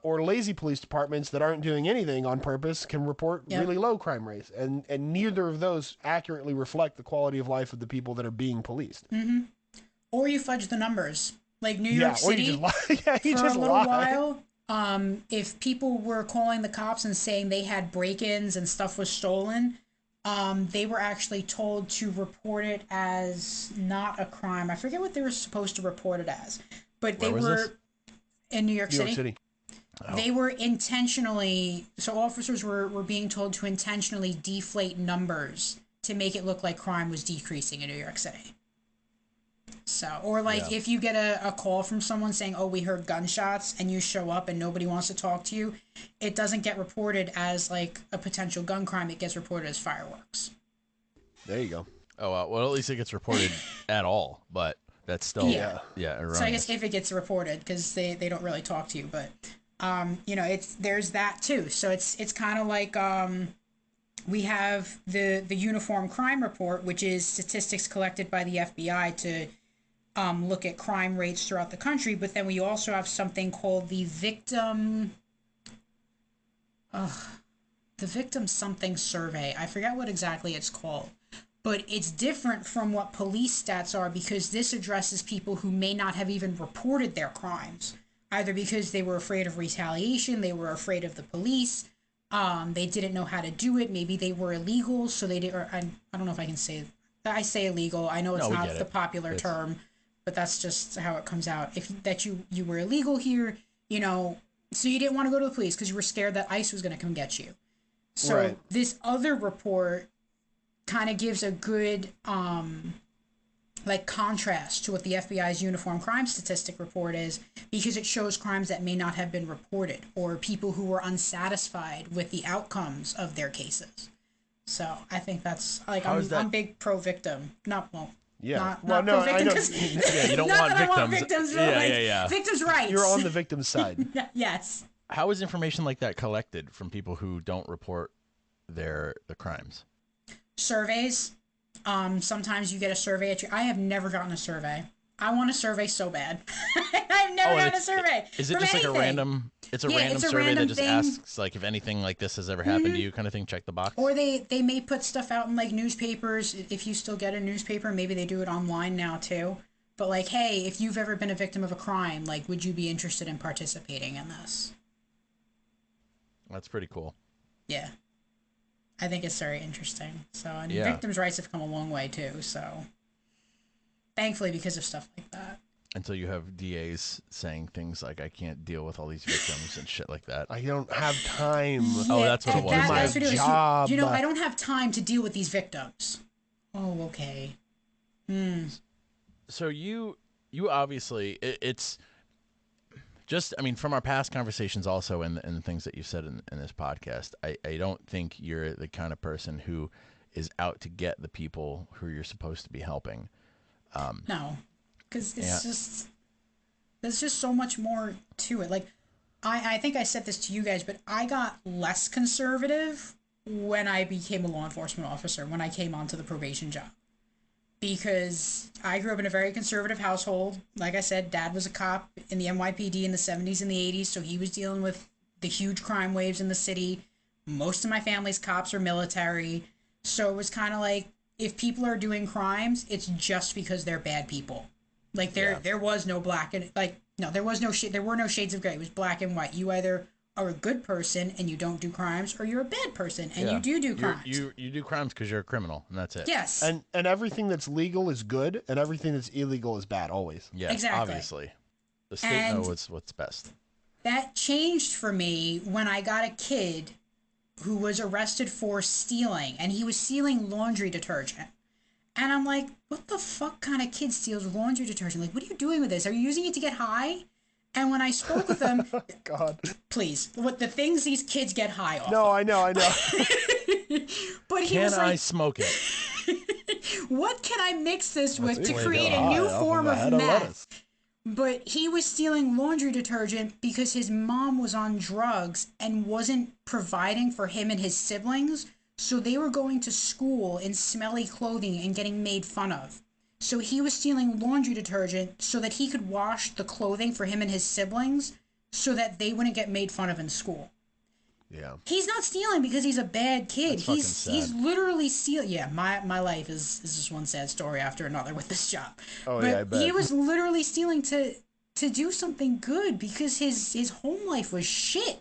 or lazy police departments that aren't doing anything on purpose can report really low crime rates. And neither of those accurately reflect the quality of life of the people that are being policed. Or you fudge the numbers. Like New York City, or you just lie. for a little while, if people were calling the cops and saying they had break-ins and stuff was stolen, they were actually told to report it as not a crime. I forget what they were supposed to report it as, but they were in New York City. Oh. They were intentionally, so officers were being told to intentionally deflate numbers to make it look like crime was decreasing in New York City. So, or like if you get a call from someone saying, oh, we heard gunshots, and you show up and nobody wants to talk to you, it doesn't get reported as like a potential gun crime. It gets reported as fireworks. There you go. Oh, well, at least it gets reported at all, but that's still, erroneous. So I guess if it gets reported, because they don't really talk to you, but, there's that too. So it's kind of like, we have the Uniform Crime Report, which is statistics collected by the FBI to look at crime rates throughout the country. But then we also have something called the victim something survey. I forget what exactly it's called. But it's different from what police stats are, because this addresses people who may not have even reported their crimes, either because they were afraid of retaliation, they were afraid of the police, they didn't know how to do it. Maybe they were illegal, so they did. Or I don't know if I can say. I say illegal. I know it's not the popular term, but that's just how it comes out. If you were illegal here, so you didn't want to go to the police because you were scared that ICE was going to come get you. So this other report kind of gives a good contrast to what the FBI's Uniform Crime Statistic Report is, because it shows crimes that may not have been reported, or people who were unsatisfied with the outcomes of their cases. So I think that's I'm big pro victim. Not pro victim, you don't want victims. I want victims, but victims' rights. You're on the victim's side. Yes. How is information like that collected from people who don't report the crimes? Surveys. Sometimes you get a survey I have never gotten a survey. I want a survey so bad. I've never gotten a survey. Is it just anything. like a random? It's a random survey that just asks like if anything like this has ever happened to you, kind of thing. Check the box. Or they may put stuff out in like newspapers. If you still get a newspaper, maybe they do it online now too. But like, hey, if you've ever been a victim of a crime, like, would you be interested in participating in this? That's pretty cool. Yeah. I think it's very interesting. So, and victims' rights have come a long way too. So, thankfully, because of stuff like that. Until you have DAs saying things like, "I can't deal with all these victims" and shit like that. I don't have time. Oh, that's what it was. That's what it was. Job. I don't have time to deal with these victims. Oh, okay. So you obviously it's just, I mean, from our past conversations also and the things that you've said in this podcast, I don't think you're the kind of person who is out to get the people who you're supposed to be helping. No, because there's just so much more to it. Like, I think I said this to you guys, but I got less conservative when I became a law enforcement officer, when I came onto the probation job. Because I grew up in a very conservative household. Like I said, Dad was a cop in the NYPD in the 70s and the 80s, so he was dealing with the huge crime waves in the city. Most of my family's cops are military. So it was kind of like, if people are doing crimes, it's just because they're bad people. Like, there was no black and, like, no, there were no shades of gray. It was black and white. You either are a good person and you don't do crimes, or you're a bad person and you do crimes. You do crimes because you're a criminal, and that's it. Yes. And everything that's legal is good, and everything that's illegal is bad, always. Yes, exactly. Obviously. The state knows what's best. That changed for me when I got a kid who was arrested for stealing, and he was stealing laundry detergent. And I'm like, what the fuck kind of kid steals laundry detergent? Like, what are you doing with this? Are you using it to get high? And when I spoke with him, God, please, what the things these kids get high off. No, I know. But he was like, I smoke it? What can I mix this with to create a new form of meth? But he was stealing laundry detergent because his mom was on drugs and wasn't providing for him and his siblings. So they were going to school in smelly clothing and getting made fun of. So he was stealing laundry detergent so that he could wash the clothing for him and his siblings so that they wouldn't get made fun of in school. Yeah. He's not stealing because he's a bad kid. That's fucking He's sad. literally stealing. Yeah, my life is just one sad story after another with this job. Oh, but yeah, I bet. he was literally stealing to do something good because his home life was shit.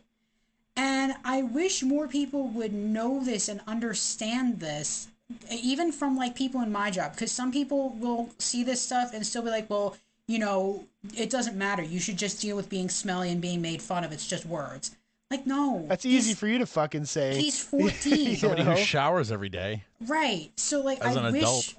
And I wish more people would know this and understand this, even from like people in my job, because some people will see this stuff and still be like, well, it doesn't matter. You should just deal with being smelly and being made fun of. It's just words. Like, no. That's easy for you to fucking say. He's 14. Somebody who showers every day. Right. So, like, As an adult.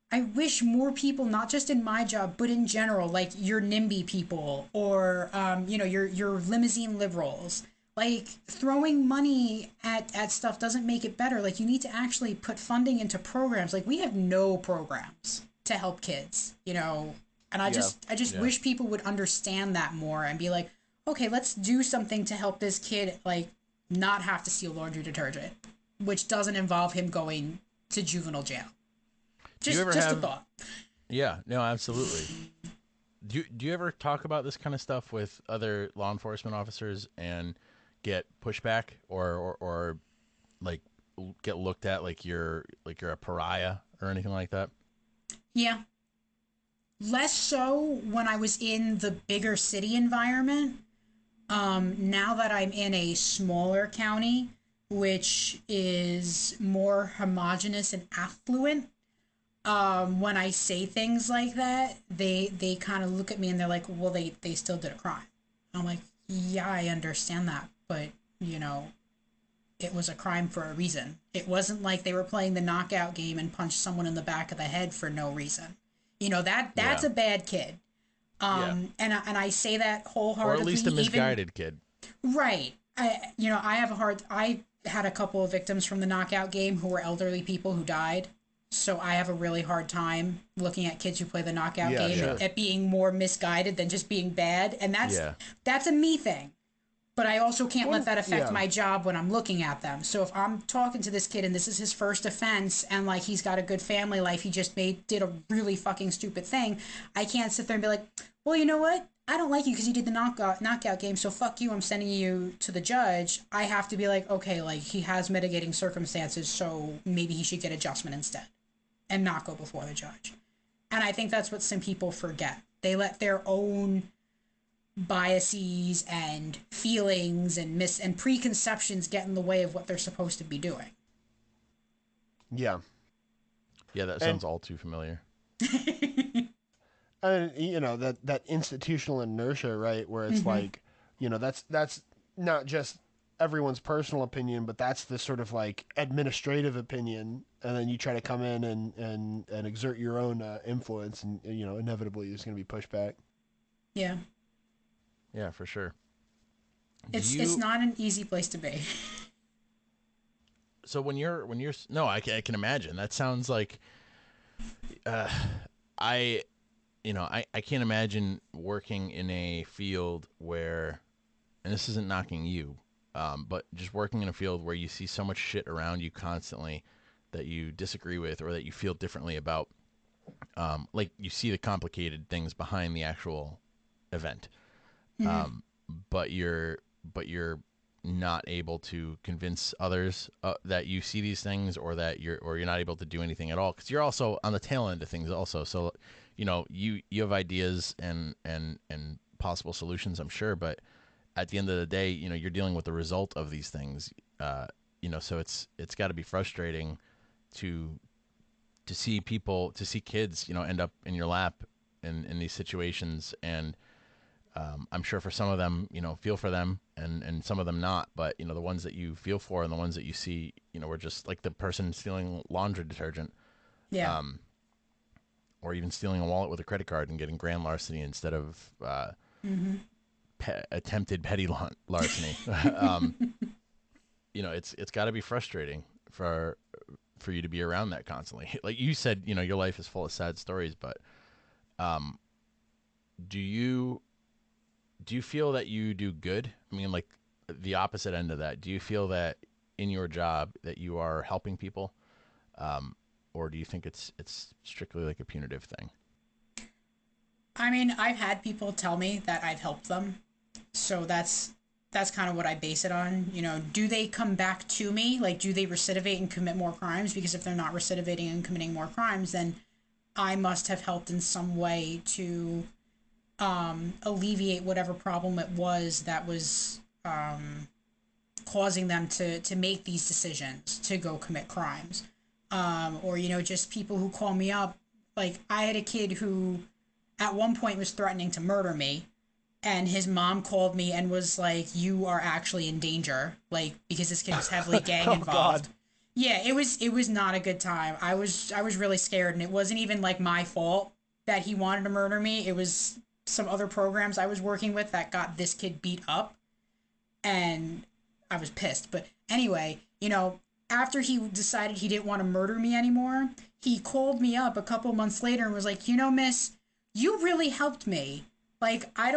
I wish more people, not just in my job, but in general, like your NIMBY people or, your limousine liberals, like throwing money at stuff doesn't make it better. Like, you need to actually put funding into programs. Like, we have no programs to help kids, and I just wish people would understand that more and be like, okay, let's do something to help this kid, like, not have to steal laundry detergent, which doesn't involve him going to juvenile jail. Just a thought. Yeah, no, absolutely. Do you ever talk about this kind of stuff with other law enforcement officers and get pushback or like get looked at like you're a pariah or anything like that? Yeah. Less so when I was in the bigger city environment. Now that I'm in a smaller county, which is more homogenous and affluent, when I say things like that, they kind of look at me and they're like, well, they still did a crime. I'm like, yeah, I understand that, but, it was a crime for a reason. It wasn't like they were playing the knockout game and punched someone in the back of the head for no reason. That's a bad kid. And I say that wholeheartedly. Or at least a misguided kid. Right. I had a couple of victims from the knockout game who were elderly people who died. So I have a really hard time looking at kids who play the knockout game at being more misguided than just being bad. And that's a me thing. But I also can't let that affect my job when I'm looking at them. So if I'm talking to this kid and this is his first offense and like he's got a good family life, he just did a really fucking stupid thing, I can't sit there and be like, well, you know what? I don't like you because you did the knockout game, so fuck you, I'm sending you to the judge. I have to be like, okay, like he has mitigating circumstances, so maybe he should get adjustment instead and not go before the judge. And I think that's what some people forget. They let their own biases and feelings and preconceptions get in the way of what they're supposed to be doing. Yeah. Yeah, that sounds all too familiar. And that institutional inertia, right, where it's like, that's not just everyone's personal opinion, but that's the sort of like administrative opinion, and then you try to come in and exert your own influence, and inevitably there's going to be pushback. Yeah. Yeah, for sure. It's not an easy place to be. So when you're no, I can imagine. That sounds like I can't imagine working in a field where, and this isn't knocking you, but just working in a field where you see so much shit around you constantly that you disagree with or that you feel differently about. Like you see the complicated things behind the actual event. But you're not able to convince others that you see these things, or that you're not able to do anything at all, because you're also on the tail end of things also. So you have ideas and possible solutions, I'm sure, but at the end of the day, you're dealing with the result of these things. So it's got to be frustrating to see kids end up in your lap in these situations. And I'm sure for some of them, feel for them, and some of them not. But, the ones that you feel for and the ones that you see, were just like the person stealing laundry detergent. Yeah. Or even stealing a wallet with a credit card and getting grand larceny instead of attempted petty larceny. It's got to be frustrating for you to be around that constantly. Like you said, your life is full of sad stories, but do you feel that you do good? I mean, like the opposite end of that. Do you feel that in your job that you are helping people, or do you think it's strictly like a punitive thing? I mean, I've had people tell me that I've helped them, so that's kind of what I base it on. You know, do they come back to me? Like, do they recidivate and commit more crimes? Because if they're not recidivating and committing more crimes, then I must have helped in some way to alleviate whatever problem it was that was causing them to make these decisions to go commit crimes. Or, you know, just people who call me up. Like, I had a kid who at one point was threatening to murder me, and his mom called me and was like, "You are actually in danger," like, because this kid was heavily gang Oh, involved. God. Yeah, it was not a good time. I was really scared, and it wasn't even like my fault that he wanted to murder me. It was some other programs I was working with that got this kid beat up, and I was pissed. But anyway, you know, after he decided he didn't want to murder me anymore, he called me up a couple months later and was like, "You know, miss, you really helped me. Like, I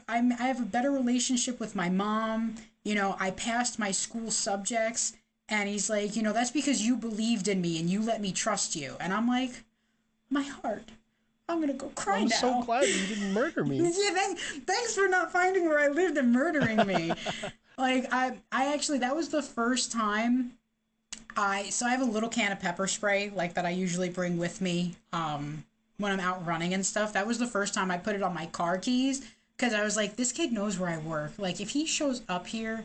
have a better relationship with my mom. You know, I passed my school subjects." And he's like, "You know, that's because you believed in me and you let me trust you." And I'm like, my heart, I'm gonna go cry I'm now. so glad you didn't murder me. Yeah, thanks for not finding where I lived and murdering me. Like, I actually, that was the first time so I have a little can of pepper spray, like, that I usually bring with me, when I'm out running and stuff. That was the first time I put it on my car keys, because I was like, this kid knows where I work. Like, if he shows up here,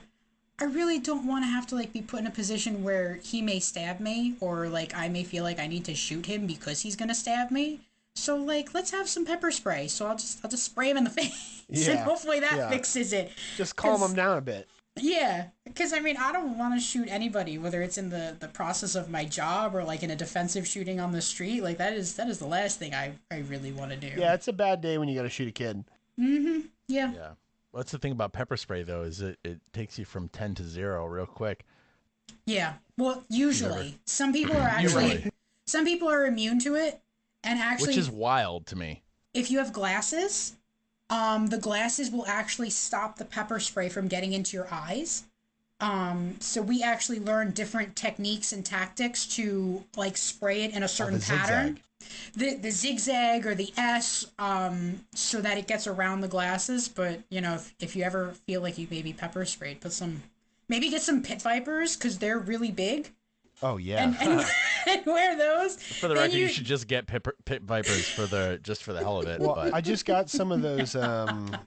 I really don't want to have to, like, be put in a position where he may stab me, or, like, I may feel like I need to shoot him because he's gonna stab me. So, like, let's have some pepper spray. So I'll just spray him in the face, and Yeah, hopefully that yeah. fixes it. Just calm 'Cause- them down a bit. Yeah, because I mean, I don't want to shoot anybody, whether it's in the process of my job or like in a defensive shooting on the street. Like, that is the last thing I really want to do. Yeah, it's a bad day when you got to shoot a kid. Mm-hmm. Yeah. Yeah. Well, that's the thing about pepper spray, though, is it takes you from 10 to 0 real quick. Yeah. Well, usually some people are Usually. some people are immune to it, and actually, Which is wild to me. if you have glasses, the glasses will actually stop the pepper spray from getting into your eyes. So we actually learn different techniques and tactics to, like, spray it in a certain pattern. The zigzag or the S, so that it gets around the glasses. But, you know, if you ever feel like you may be pepper sprayed, maybe get some pit vipers, because they're really big. Oh, yeah. And wear those. For the record, you should just get pit vipers just for the hell of it. Well, but I just got some of those, the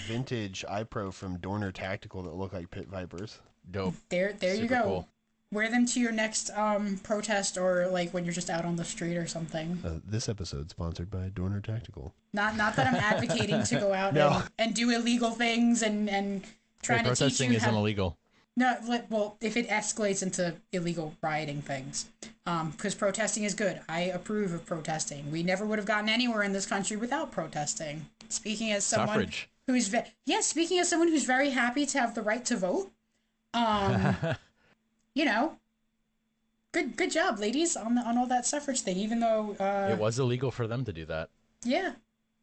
vintage iPro from Dorner Tactical that look like pit vipers. dope. There you Super go. cool. Wear them to your next protest, or like when you're just out on the street or something. This episode sponsored by Dorner Tactical. Not that I'm advocating to go out No. and do illegal things and trying to teach Protesting you isn't how. illegal. No, well, if it escalates into illegal rioting things, because protesting is good. I approve of protesting. We never would have gotten anywhere in this country without protesting. Speaking as someone Suffrage. speaking as someone who's very happy to have the right to vote, you know, good job, ladies, on all that suffrage thing. Even though It was illegal for them to do that. yeah,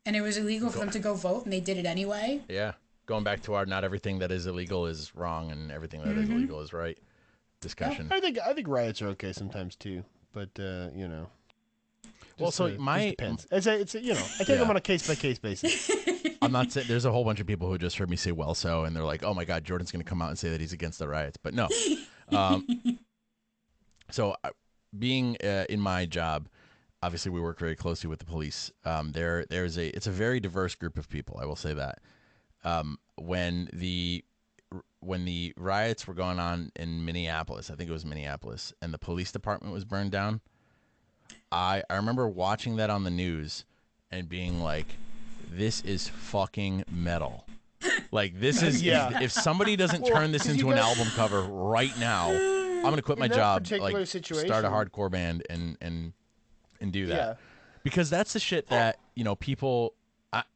and it was illegal for them to go vote, and they did it anyway. Yeah. Going back to our not everything that is illegal is wrong and everything that is illegal is right discussion. I think riots are okay sometimes too, but you know. Well, so just my depends. It's you know, I take them on a case by case basis. I'm not saying there's a whole bunch of people who just heard me say well so and they're like, "Oh my god, Jordan's going to come out and say that he's against the riots." But no. So being in my job, obviously we work very closely with the police. It's a very diverse group of people, I will say that. When the riots were going on in Minneapolis, I think it was Minneapolis, and the police department was burned down, I remember watching that on the news and being like, this is fucking metal. Like, this is, Yeah. if somebody doesn't turn this 'cause into you an guys- album cover right now, I'm going to quit my that job, particular like, situation- start a hardcore band and do that. Yeah. Because that's the shit that, you know, people,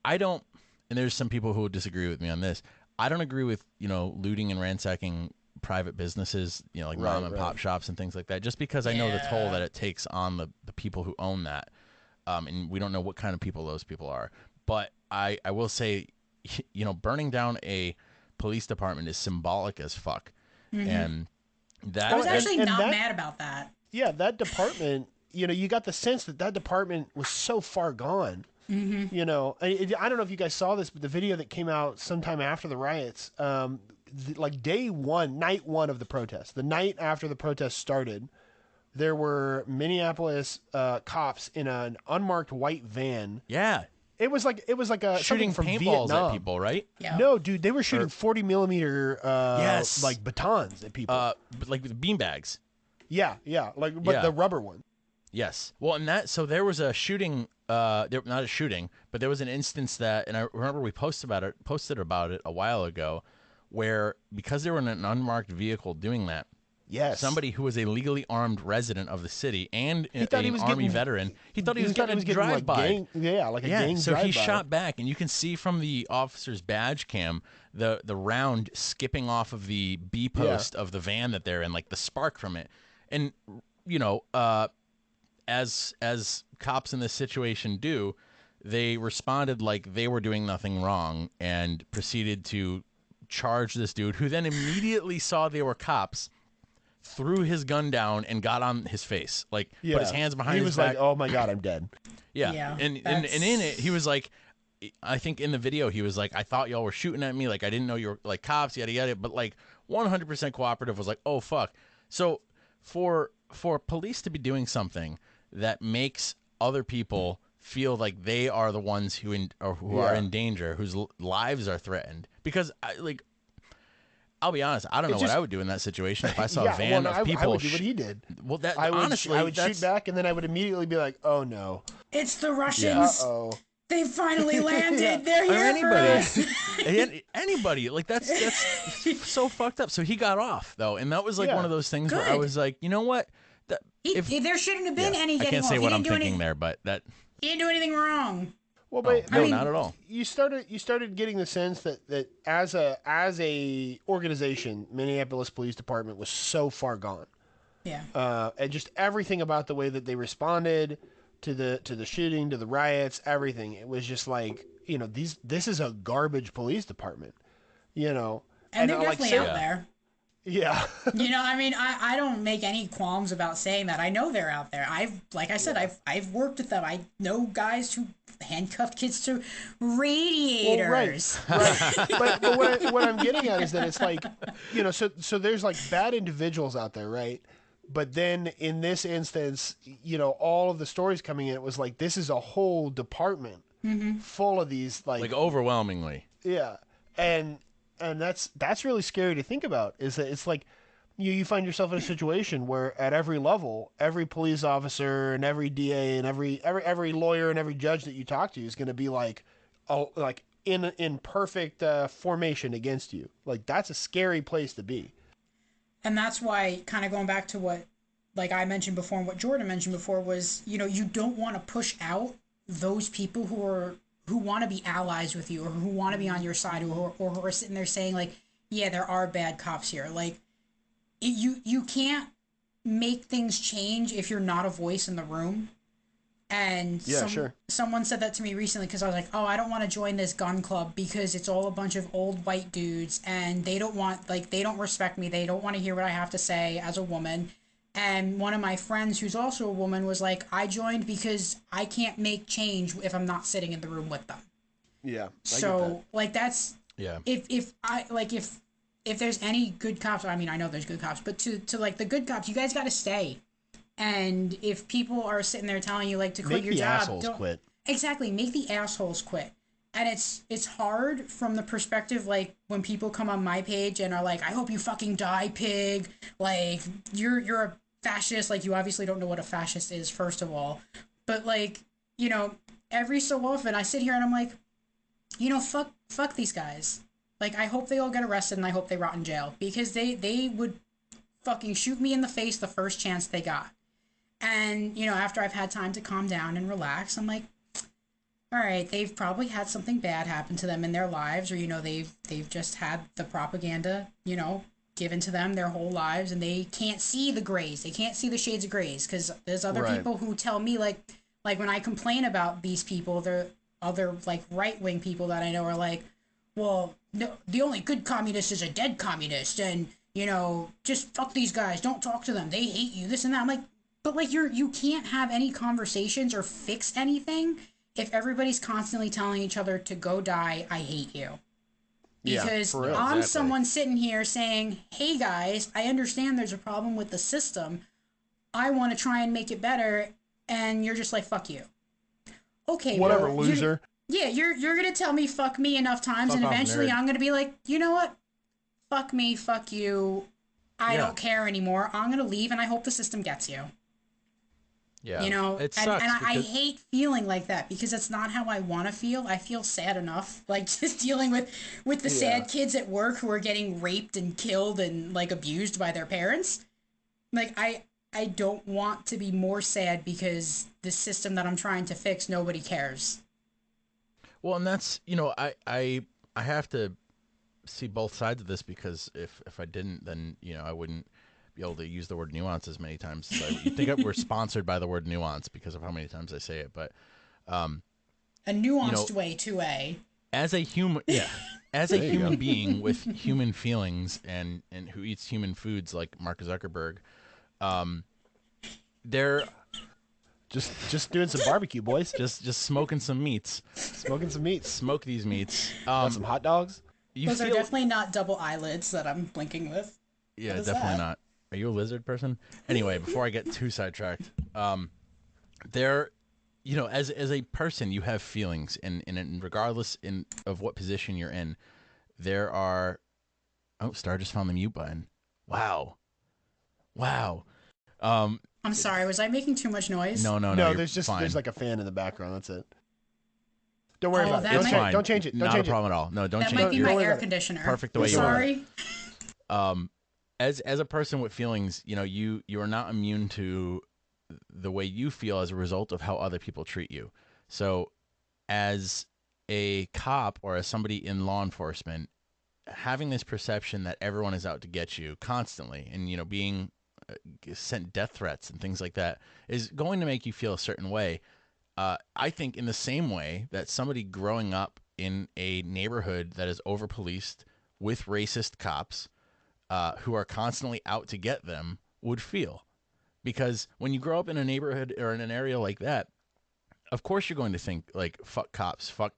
I don't, and there's some people who would disagree with me on this. I don't agree with, you know, looting and ransacking private businesses, you know, like mom and pop shops and things like that, just because I know the toll that it takes on the people who own that. And we don't know what kind of people those people are. But I will say, you know, burning down a police department is symbolic as fuck. And I was actually not that, mad about that. Yeah, that department, you got the sense that department was so far gone. Mm-hmm. I don't know if you guys saw this, but the video that came out sometime after the riots, like night one of the protest, the night after the protest started, there were Minneapolis cops in an unmarked white van. Yeah. It was like a shooting from paintballs Vietnam. at people, right? Yeah. No, dude, they were shooting 40 millimeter Yes. like batons at people. Like with beanbags. Yeah, but the rubber one. Yes. Well, and there was a shooting. Not a shooting, but there was an instance that, and I remember we posted about it a while ago, where because they were in an unmarked vehicle doing that. Yes. Somebody who was a legally armed resident of the city and an Army veteran, he thought he was getting a drive-by. Like a gang so drive-by. he shot back, and you can see from the officer's badge cam the round skipping off of the B post of the van that they're in, like the spark from it. And as cops in this situation do, they responded like they were doing nothing wrong and proceeded to charge this dude, who then immediately saw they were cops, threw his gun down and got on his face, like put his hands behind his back. He was like, "Oh my god, I'm dead." Yeah. And in it, he was like, I think in the video he was like, "I thought y'all were shooting at me, like I didn't know you were like cops, yada yada." But like 100% cooperative, was like, "Oh fuck." So for police to be doing something that makes other people feel like they are the ones who are in danger, whose lives are threatened, because I'll be honest, I don't know what I would do in that situation if I saw a van of people. I would do what he did. Well, I would shoot back, and then I would immediately be like, "Oh no, it's the Russians! Uh-oh. They finally landed. They're here for us." Anybody, like that's so fucked up. So he got off though, and that was like one of those things where I was like, you know what? There shouldn't have been any. I can't say what I'm thinking there, but he didn't do anything wrong. Well, but no, not at all. You started getting the sense that as a organization, Minneapolis Police Department was so far gone. Yeah. And just everything about the way that they responded to the shooting, to the riots, everything. It was just like, this is a garbage police department, And they're definitely out there. Yeah. I don't make any qualms about saying that. I know they're out there. I've worked with them. I know guys who handcuffed kids to radiators. Well, right. But what I'm getting at is that it's like, so there's like bad individuals out there, right? But then in this instance, all of the stories coming in, it was like, this is a whole department full of these like overwhelmingly. Yeah. And that's really scary to think about, is that it's like you find yourself in a situation where at every level, every police officer and every DA and every lawyer and every judge that you talk to is going to be like in perfect formation against you. Like, that's a scary place to be. And that's why, kind of going back to what like I mentioned before and what Jordan mentioned before, was, you don't want to push out those people who want to be allies with you, or who want to be on your side, or who are sitting there saying like, yeah, there are bad cops here. Like, you can't make things change if you're not a voice in the room. And someone said that to me recently, because I was like, oh, I don't want to join this gun club because it's all a bunch of old white dudes, and they don't respect me. They don't want to hear what I have to say as a woman. And one of my friends, who's also a woman, was like, I joined because I can't make change if I'm not sitting in the room with them. Yeah. So like, that's, yeah. If there's any good cops, I mean, I know there's good cops, but to like the good cops, you guys got to stay. And if people are sitting there telling you like to quit your job, assholes quit. Exactly, make the assholes quit. And it's hard from the perspective, like, when people come on my page and are like, I hope you fucking die, pig. Like, you're a fascist. Like, you obviously don't know what a fascist is, first of all. But like, every so often I sit here and I'm like, fuck these guys. Like, I hope they all get arrested and I hope they rot in jail, because they would fucking shoot me in the face the first chance they got. And, after I've had time to calm down and relax, I'm like, all right, they've probably had something bad happen to them in their lives, or, they've just had the propaganda, given to them their whole lives, and they can't see the grays. They can't see the shades of grays, because there's other people who tell me, like when I complain about these people, the other, like, right-wing people that I know are like, well, no, the only good communist is a dead communist, and you know, just fuck these guys, don't talk to them, they hate you, this and that. I'm like, but like you can't have any conversations or fix anything if everybody's constantly telling each other to go die, I hate you. Yeah, Because for real. I'm Exactly. someone sitting here saying, hey guys, I understand there's a problem with the system. I want to try and make it better. And you're just like, fuck you. Okay, Whatever, well, loser. you're going to tell me fuck me enough times. Fuck And off, eventually nerd. I'm going to be like, you know what? Fuck me, fuck you. I Yeah. don't care anymore. I'm going to leave and I hope the system gets you. Yeah. You know, It and sucks I because hate feeling like that because that's not how I want to feel. I feel sad enough, like just dealing with the sad kids at work who are getting raped and killed and like abused by their parents. Like I don't want to be more sad because the system that I'm trying to fix, nobody cares. well, and that's, I have to see both sides of this because if I didn't, then I wouldn't be able to use the word nuance as many times as you think we're sponsored by the word nuance because of how many times I say it, but A nuanced way to a. as a human, yeah, as a human being with human feelings and who eats human foods like Mark Zuckerberg, they're Just doing some barbecue, boys. just smoking some meats, Smoking some meats. smoke these meats. Want some hot dogs? You Those are feel, definitely not double eyelids that I'm blinking with. yeah, What is definitely that? not. Are you a lizard person? Anyway, before I get too sidetracked, there, as a person, you have feelings, and regardless of what position you're in, there are. Oh, Star just found the mute button. Wow, wow. Um, I'm sorry, was I making too much noise? no, No, you're there's just fine. there's like a fan in the background. That's it. Don't worry Oh, about that it. It's might- fine. Don't change it. Don't Not change a problem at all. No, don't That change might be it. my Don't worry air about it. conditioner. Perfect the way you are. Sorry. As a person with feelings, you are not immune to the way you feel as a result of how other people treat you. So, as a cop or as somebody in law enforcement, having this perception that everyone is out to get you constantly, and being sent death threats and things like that is going to make you feel a certain way. I think in the same way that somebody growing up in a neighborhood that is over policed with racist cops who are constantly out to get them would feel. Because when you grow up in a neighborhood or in an area like that, of course you're going to think like fuck cops, fuck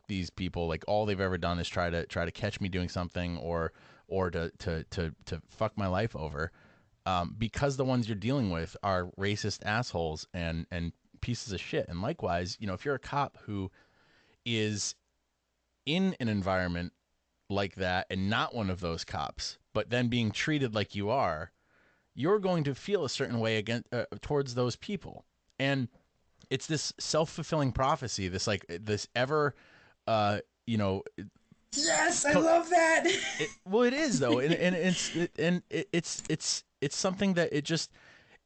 these people. Like all they've ever done is try to catch me doing something or to fuck my life over. Because the ones you're dealing with are racist assholes and pieces of shit. And likewise, if you're a cop who is in an environment like that and not one of those cops, but then being treated like you are, you're going to feel a certain way against towards those people. And it's this self-fulfilling prophecy, this ever you know Yes, I love that. well, it is though, and it's something that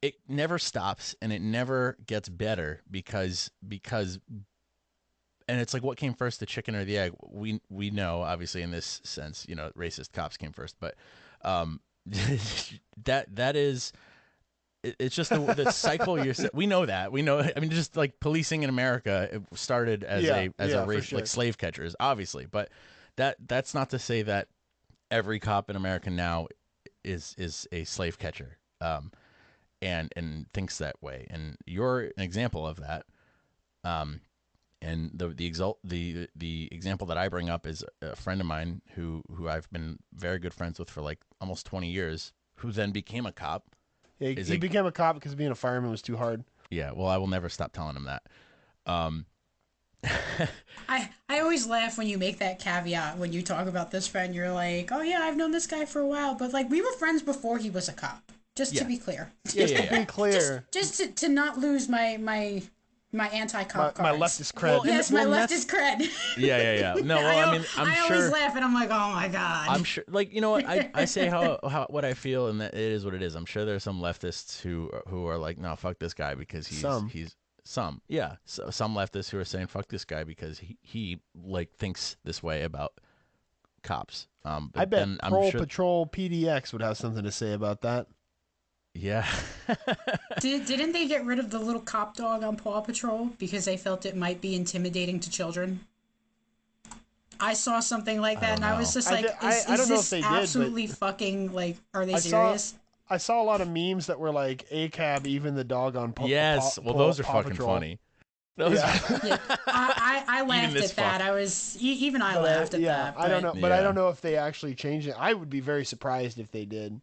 it never stops and it never gets better because and it's like what came first, the chicken or the egg? We know obviously in this sense, racist cops came first, but that is it's just the cycle we know that. We know, I mean, just like policing in America, it started as a race, sure. like slave catchers, obviously, but that's not to say that every cop in America now is a slave catcher, and thinks that way. And you're an example of that. And the example that I bring up is a friend of mine who I've been very good friends with for like almost 20 years, who then became a cop. Yeah, he became a cop because being a fireman was too hard. Yeah, well, I will never stop telling him that. I always laugh when you make that caveat when you talk about this friend. You're like, oh yeah, I've known this guy for a while, but like we were friends before he was a cop. Just to Yeah. be clear. To be clear, Just to not lose my anti-cop my cards. leftist cred. Well, Yes, my leftist cred. Yeah. No, well, I mean, I'm I sure. always laugh and I'm like, oh my god. I'm sure, like, you know what, I say how what I feel, and that it is what it is. I'm sure there's some leftists who are like, no, fuck this guy because he's some leftists who are saying fuck this guy because he like thinks this way about cops. But I bet then I'm sure, Patrol PDX would have something to say about that. yeah. Didn't they get rid of the little cop dog on Paw Patrol because they felt it might be intimidating to children? I saw something like that, and I was just like, is I don't know if this they did, absolutely fucking, like, are they I saw serious? I saw a lot of memes that were like ACAB, even the dog on Yes. Well, those are Paw fucking Patrol. funny. Those Yeah. Yeah, I Even laughed this at that. fuck. I was, even I But laughed at yeah, that, I don't but know, but I Yeah. don't know if they actually changed it. I would be very surprised if they did.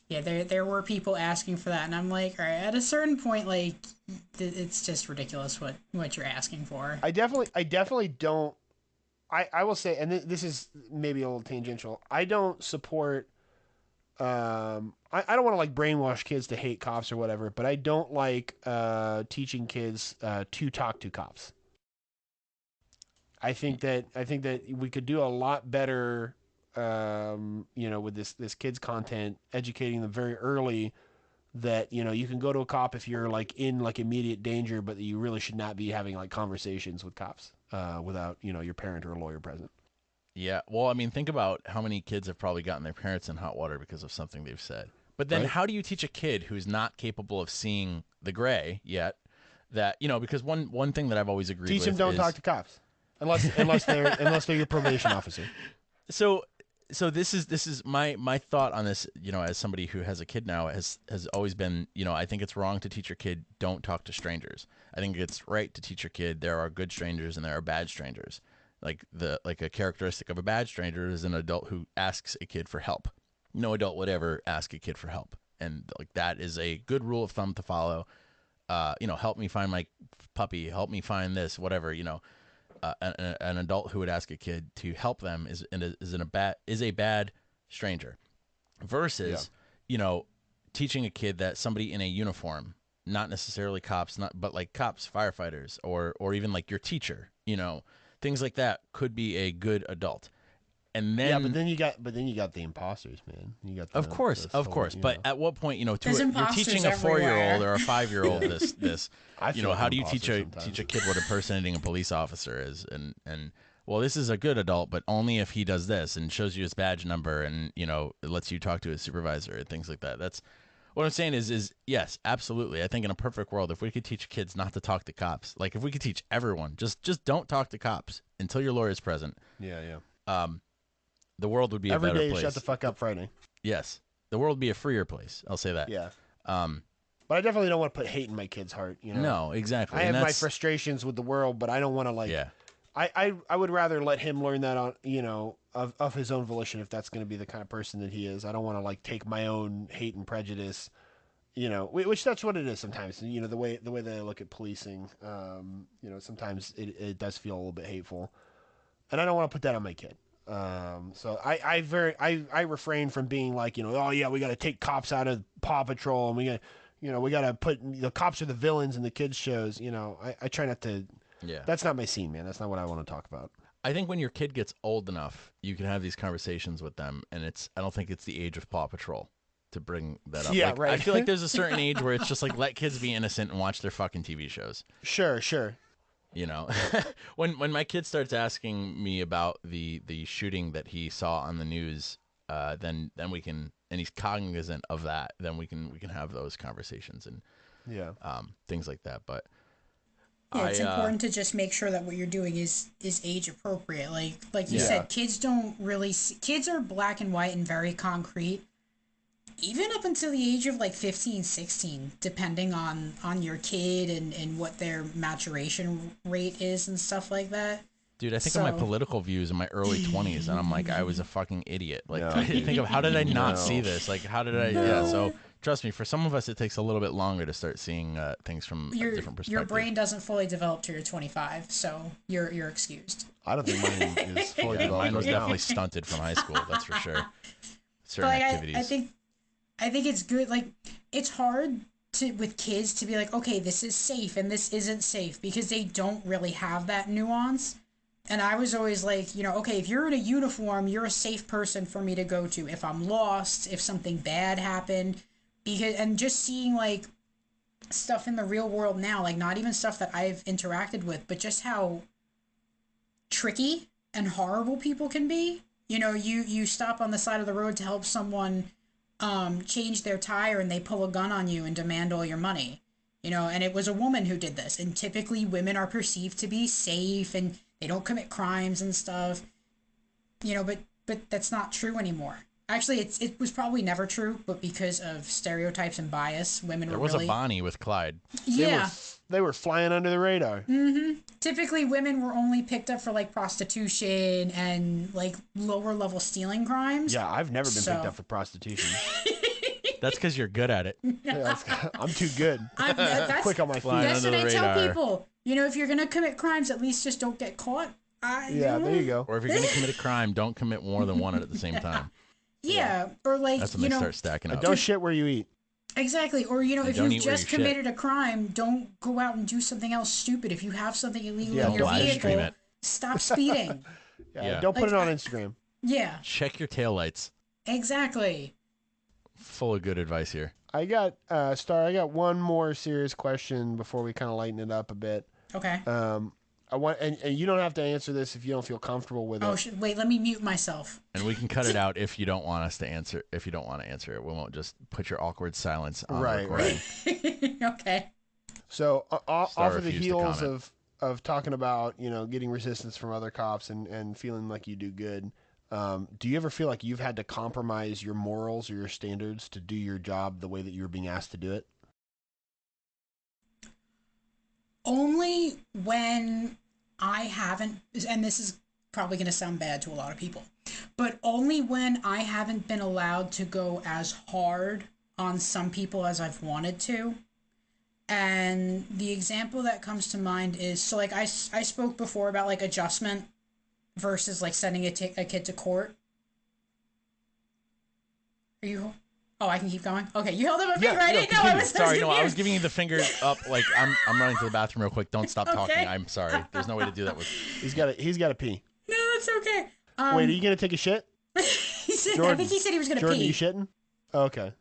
yeah, there were people asking for that, and I'm like, all right, at a certain point, like, it's just ridiculous what you're asking for. I definitely don't. I will say, and this is maybe a little tangential. I don't support. I don't want to like brainwash kids to hate cops or whatever, but I don't like teaching kids to talk to cops. I think that we could do a lot better, with this kids content, educating them very early that you can go to a cop if you're like in like immediate danger, but that you really should not be having like conversations with cops without your parent or a lawyer present. Yeah. Well, I mean, think about how many kids have probably gotten their parents in hot water because of something they've said. But then Right. how do you teach a kid who's not capable of seeing the gray yet that, because one thing that I've always agreed Teach with them don't is, talk to cops unless they're your probation officer. so this is my thought on this, as somebody who has a kid now has always been, I think it's wrong to teach your kid don't talk to strangers. I think it's right to teach your kid there are good strangers and there are bad strangers. Like a characteristic of a bad stranger is an adult who asks a kid for help. No adult would ever ask a kid for help. And like that is a good rule of thumb to follow. Help me find my puppy, help me find this, whatever, an adult who would ask a kid to help them is a bad stranger versus teaching a kid that somebody in a uniform, not necessarily cops, but like cops, firefighters, or even like your teacher, things like that could be a good adult. And then But then you got the imposters, man. You got of course, but at what point, There's you're imposters teaching a 4-year-old everywhere. or a 5-year-old this, I feel like how an do you teach imposter a sometimes. kid what impersonating a police officer is, and well, this is a good adult, but only if he does this and shows you his badge number and it lets you talk to his supervisor and things like that. That's what I'm saying is yes, absolutely. I think in a perfect world, if we could teach kids not to talk to cops, like if we could teach everyone just don't talk to cops until your lawyer is present. Yeah. The world would be Every a better day, place. shut the fuck up Friday. Yes, the world would be a freer place. I'll say that. Yeah. Um, But I definitely don't want to put hate in my kid's heart. No, exactly. I And have my that's- frustrations with the world, but I don't want to like. Yeah. I would rather let him learn that on of his own volition if that's going to be the kind of person that he is. I don't want to like take my own hate and prejudice. Which that's what it is sometimes. The way that I look at policing. Sometimes it does feel a little bit hateful, and I don't want to put that on my kid. So I refrain from being like, oh yeah, we got to take cops out of Paw Patrol and we got to put the cops are the villains in the kids shows. I try not to. Yeah. That's not my scene, man. That's not what I want to talk about. I think when your kid gets old enough, you can have these conversations with them, and I don't think it's the age of Paw Patrol to bring that up. Yeah, like, right. I feel like there's a certain age where it's just like let kids be innocent and watch their fucking TV shows. Sure. When my kid starts asking me about the shooting that he saw on the news, then we can, and he's cognizant of that, then we can have those conversations and things like that. But yeah, it's important to just make sure that what you're doing is age appropriate. Like you said, kids don't really kids are black and white and very concrete. Even up until the age of like 15, 16, depending on your kid and what their maturation rate is and stuff like that. Dude, I think of my political views in my early 20s, and I'm like, I was a fucking idiot. Like, I think of how did I not see this? Like, how did I? No. Yeah, so trust me, for some of us, it takes a little bit longer to start seeing things from a different perspective. Your brain doesn't fully develop till you're 25, so you're excused. I don't think mine is fully developed. Mine was definitely stunted from high school, that's for sure. Certain but, like, activities. I think it's good. Like, it's hard with kids to be like, okay, this is safe and this isn't safe because they don't really have that nuance. And I was always like, okay, if you're in a uniform, you're a safe person for me to go to. If I'm lost, if something bad happened, and just seeing like stuff in the real world now, like not even stuff that I've interacted with, but just how tricky and horrible people can be. You stop on the side of the road to help someone change their tire and they pull a gun on you and demand all your money. And it was a woman who did this. And typically women are perceived to be safe and they don't commit crimes and stuff. But that's not true anymore. Actually, it was probably never true, but because of stereotypes and bias, women There were was really... a Bonnie with Clyde. Yeah. They were flying under the radar. Mm-hmm. Typically, women were only picked up for, like, prostitution and, like, lower-level stealing crimes. Yeah, I've never been picked up for prostitution. That's because you're good at it. Yeah, I'm too good. That's quick on my feet. That's what I tell radar. people. If you're going to commit crimes, at least just don't get caught. Yeah, there you go. Or if you're going to commit a crime, don't commit more than one at the same time. Yeah, or like, that's when they start stacking up. Don't shit where you eat. Exactly. Or, if you've just committed a crime, don't go out and do something else stupid. If you have something illegal in your vehicle, stop speeding. Don't put it on Instagram. Yeah. Check your taillights. Exactly. Full of good advice here. I got one more serious question before we kind of lighten it up a bit. Okay. I want, and you don't have to answer this if you don't feel comfortable with it. Wait, let me mute myself. And we can cut it out if you don't want us to answer. If you don't want to answer it, we won't just put your awkward silence on recording. Okay. So off of the heels of talking about getting resistance from other cops and feeling like you do good, do you ever feel like you've had to compromise your morals or your standards to do your job the way that you're being asked to do it? Only when I haven't, and this is probably going to sound bad to a lot of people, but only when I haven't been allowed to go as hard on some people as I've wanted to. And the example that comes to mind is, so like I spoke before about like adjustment versus like sending a kid to court. Are you... Oh, I can keep going? Okay, you held up a finger. I didn't know. I was giving you the finger up like I'm running to the bathroom real quick. Don't stop talking. I'm sorry. There's no way to do that with... He's got to pee. No, that's okay. Wait, are you going to take a shit? I think he said he was going to pee. Jordan, are you shitting? Okay.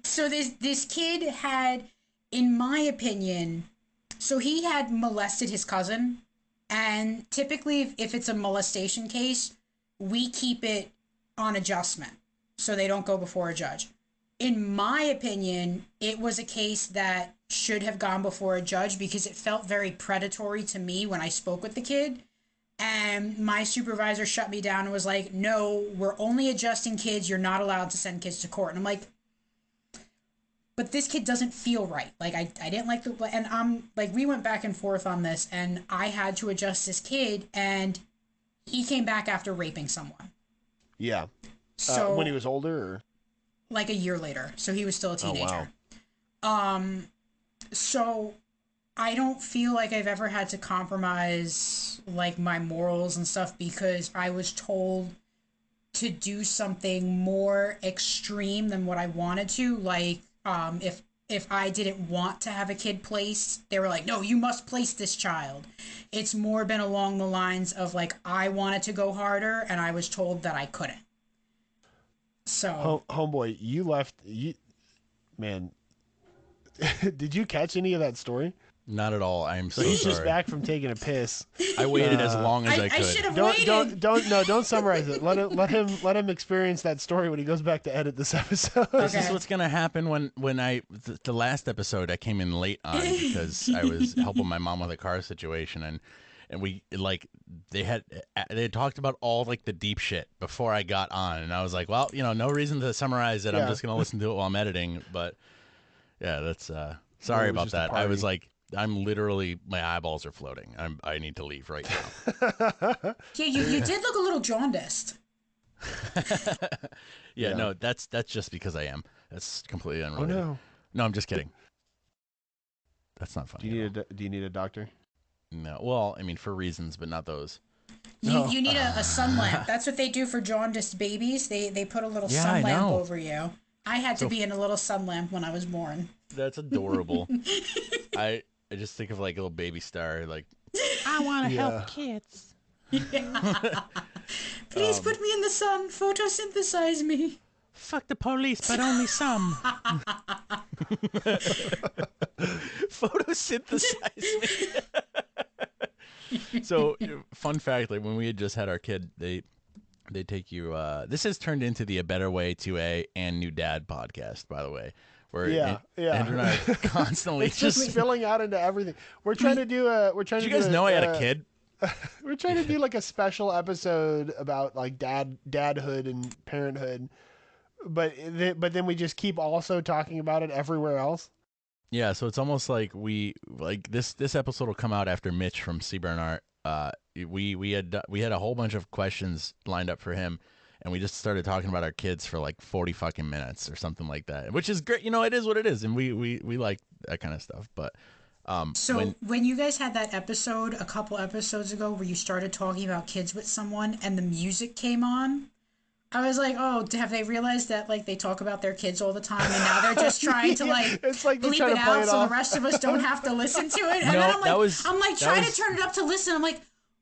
So this kid had, in my opinion, so he had molested his cousin, and typically if it's a molestation case, we keep it on adjustment so they don't go before a judge. In my opinion, it was a case that should have gone before a judge because it felt very predatory to me when I spoke with the kid. And my supervisor shut me down and was like, no, we're only adjusting kids. You're not allowed to send kids to court. And I'm like, but this kid doesn't feel right. Like, I didn't like the... And I'm like, we went back and forth on this, and I had to adjust this kid, and he came back after raping someone. Yeah. So when he was older? Or? Like a year later. So he was still a teenager. Oh, wow. So I don't feel like I've ever had to compromise like my morals and stuff because I was told to do something more extreme than what I wanted to. Like, if I didn't want to have a kid placed, they were like, no, you must place this child. It's more been along the lines of like, I wanted to go harder and I was told that I couldn't. So homeboy, you left, man, did you catch any of that story? Not at all. I'm so he's sorry. just back from taking a piss. I waited as long as I could. I should have waited. Don't summarize it. Let him experience that story when he goes back to edit this episode. Okay. This is what's gonna happen when the last episode I came in late on because I was helping my mom with a car situation and we like they had talked about all like the deep shit before I got on and I was like, well, no reason to summarize it. I'm just gonna listen to it while I'm editing. But yeah, that's sorry about that. I was like, I'm literally, my eyeballs are floating. I need to leave right now. Yeah, you did look a little jaundiced. Yeah, no, that's just because I am. That's completely unrelated. Oh, no. No, I'm just kidding. That's not funny. Do you need a doctor? No. Well, I mean, for reasons, but not those. You need a sun lamp. That's what they do for jaundiced babies. They put a little sun lamp over you. I had to be in a little sun lamp when I was born. That's adorable. I just think of like a little baby star, like, I want to help kids. Yeah. Please put me in the sun. Photosynthesize me. Fuck the police, but only some. Photosynthesize me. So, fun fact, like when we had just had our kid, they take you, this has turned into the A Better Way to A and New Dad podcast, by the way. Where Andrew and I are constantly it's just spilling out into everything. We're trying to do Did you guys know I had a kid? We're trying to do like a special episode about like dadhood and parenthood, but then we just keep also talking about it everywhere else. Yeah, so it's almost like this episode will come out after Mitch from Seaburnart. We had a whole bunch of questions lined up for him, and we just started talking about our kids for like 40 fucking minutes or something like that, which is great. It is what it is, and we like that kind of stuff. But So when you guys had that episode a couple episodes ago where you started talking about kids with someone and the music came on, I was like, oh, have they realized that like they talk about their kids all the time and now they're just trying to like, it's like bleep it out so the rest of us don't have to listen to it? And no, then I'm like trying to turn it up to listen. I'm like,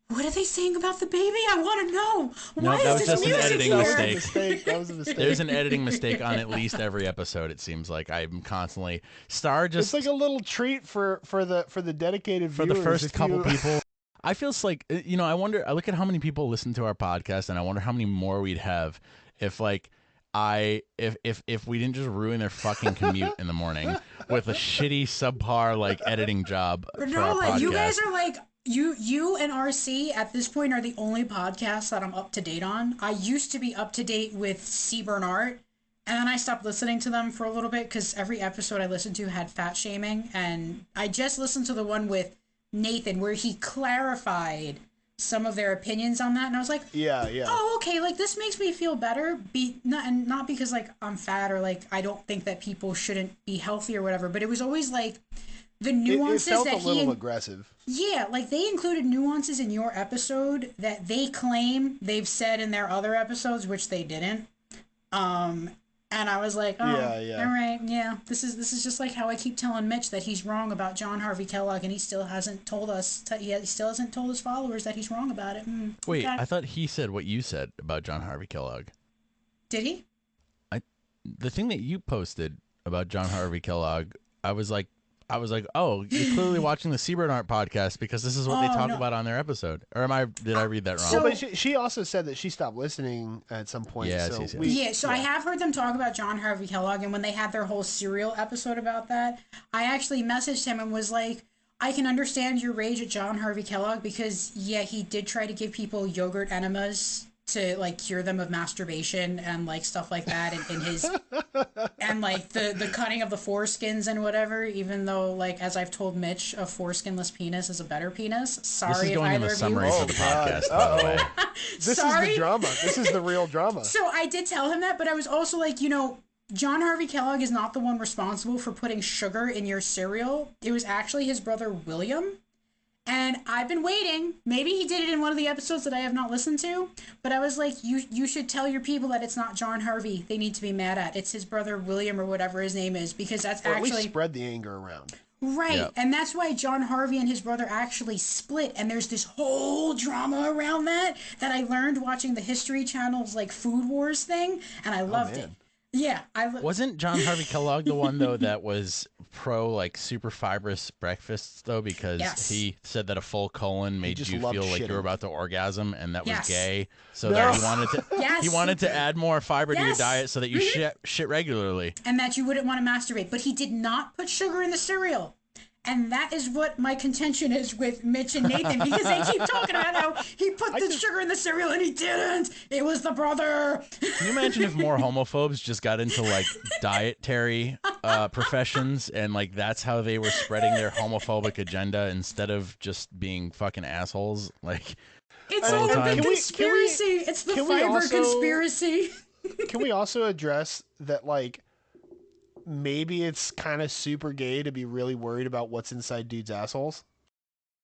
what are they saying about the baby? I want to know. No, that was just an editing mistake. That was a mistake. There's an editing mistake on at least every episode. It seems like I'm constantly It's like a little treat for the dedicated viewers. For the first couple people. I feel like I wonder. I look at how many people listen to our podcast, and I wonder how many more we'd have if like if we didn't just ruin their fucking commute in the morning with a shitty subpar like editing job. No, like you guys are like. You and RC at this point are the only podcasts that I'm up to date on. I used to be up to date with Seaburnart, and then I stopped listening to them for a little bit because every episode I listened to had fat shaming, and I just listened to the one with Nathan where he clarified some of their opinions on that, and I was like, yeah. Oh, okay, like this makes me feel better. Not because like I'm fat or like I don't think that people shouldn't be healthy or whatever, but it was always like the nuances it felt that a little aggressive. Yeah, like they included nuances in your episode that they claim they've said in their other episodes, which they didn't. And I was like, oh, yeah. All right, yeah. This is just like how I keep telling Mitch that he's wrong about John Harvey Kellogg, and he still hasn't told us. He still hasn't told his followers that he's wrong about it. Wait, okay. I thought he said what you said about John Harvey Kellogg. Did he? The thing that you posted about John Harvey Kellogg, I was like, oh, you're clearly watching the Seaburnart podcast because this is what they talk about on their episode. Or did I read that wrong? So, but she also said that she stopped listening at some point. Yeah, so I have heard them talk about John Harvey Kellogg, and when they had their whole cereal episode about that, I actually messaged him and was like, I can understand your rage at John Harvey Kellogg because, yeah, he did try to give people yogurt enemas to like cure them of masturbation and like stuff like that in his and like the cutting of the foreskins and whatever, even though like as I've told Mitch, a foreskinless penis is a better penis. Sorry, this is going if in the either summary of you... for the podcast, by the way. This is the drama. This is the real drama. So I did tell him that, but I was also like, John Harvey Kellogg is not the one responsible for putting sugar in your cereal. It was actually his brother William. And I've been waiting. Maybe he did it in one of the episodes that I have not listened to. But I was like, you should tell your people that it's not John Harvey they need to be mad at. It's his brother William or whatever his name is. Because that's or actually... at least spread the anger around. Right. Yep. And that's why John Harvey and his brother actually split. And there's this whole drama around that I learned watching the History Channel's like Food Wars thing. And I loved it. Yeah. Wasn't John Harvey Kellogg the one, though, that was pro, like, super fibrous breakfasts, though? Because he said that a full colon made you feel like you were about to orgasm, and that was gay. So that he wanted to add more fiber to your diet so that you shit regularly. And that you wouldn't want to masturbate. But he did not put sugar in the cereal. And that is what my contention is with Mitch and Nathan, because they keep talking about how he put the sugar in the cereal and he didn't. It was the brother. Can you imagine if more homophobes just got into like dietary professions and like that's how they were spreading their homophobic agenda instead of just being fucking assholes? Like, it's all a big conspiracy. It's the fiber conspiracy. Can we also address that, like, maybe it's kind of super gay to be really worried about what's inside dudes' assholes?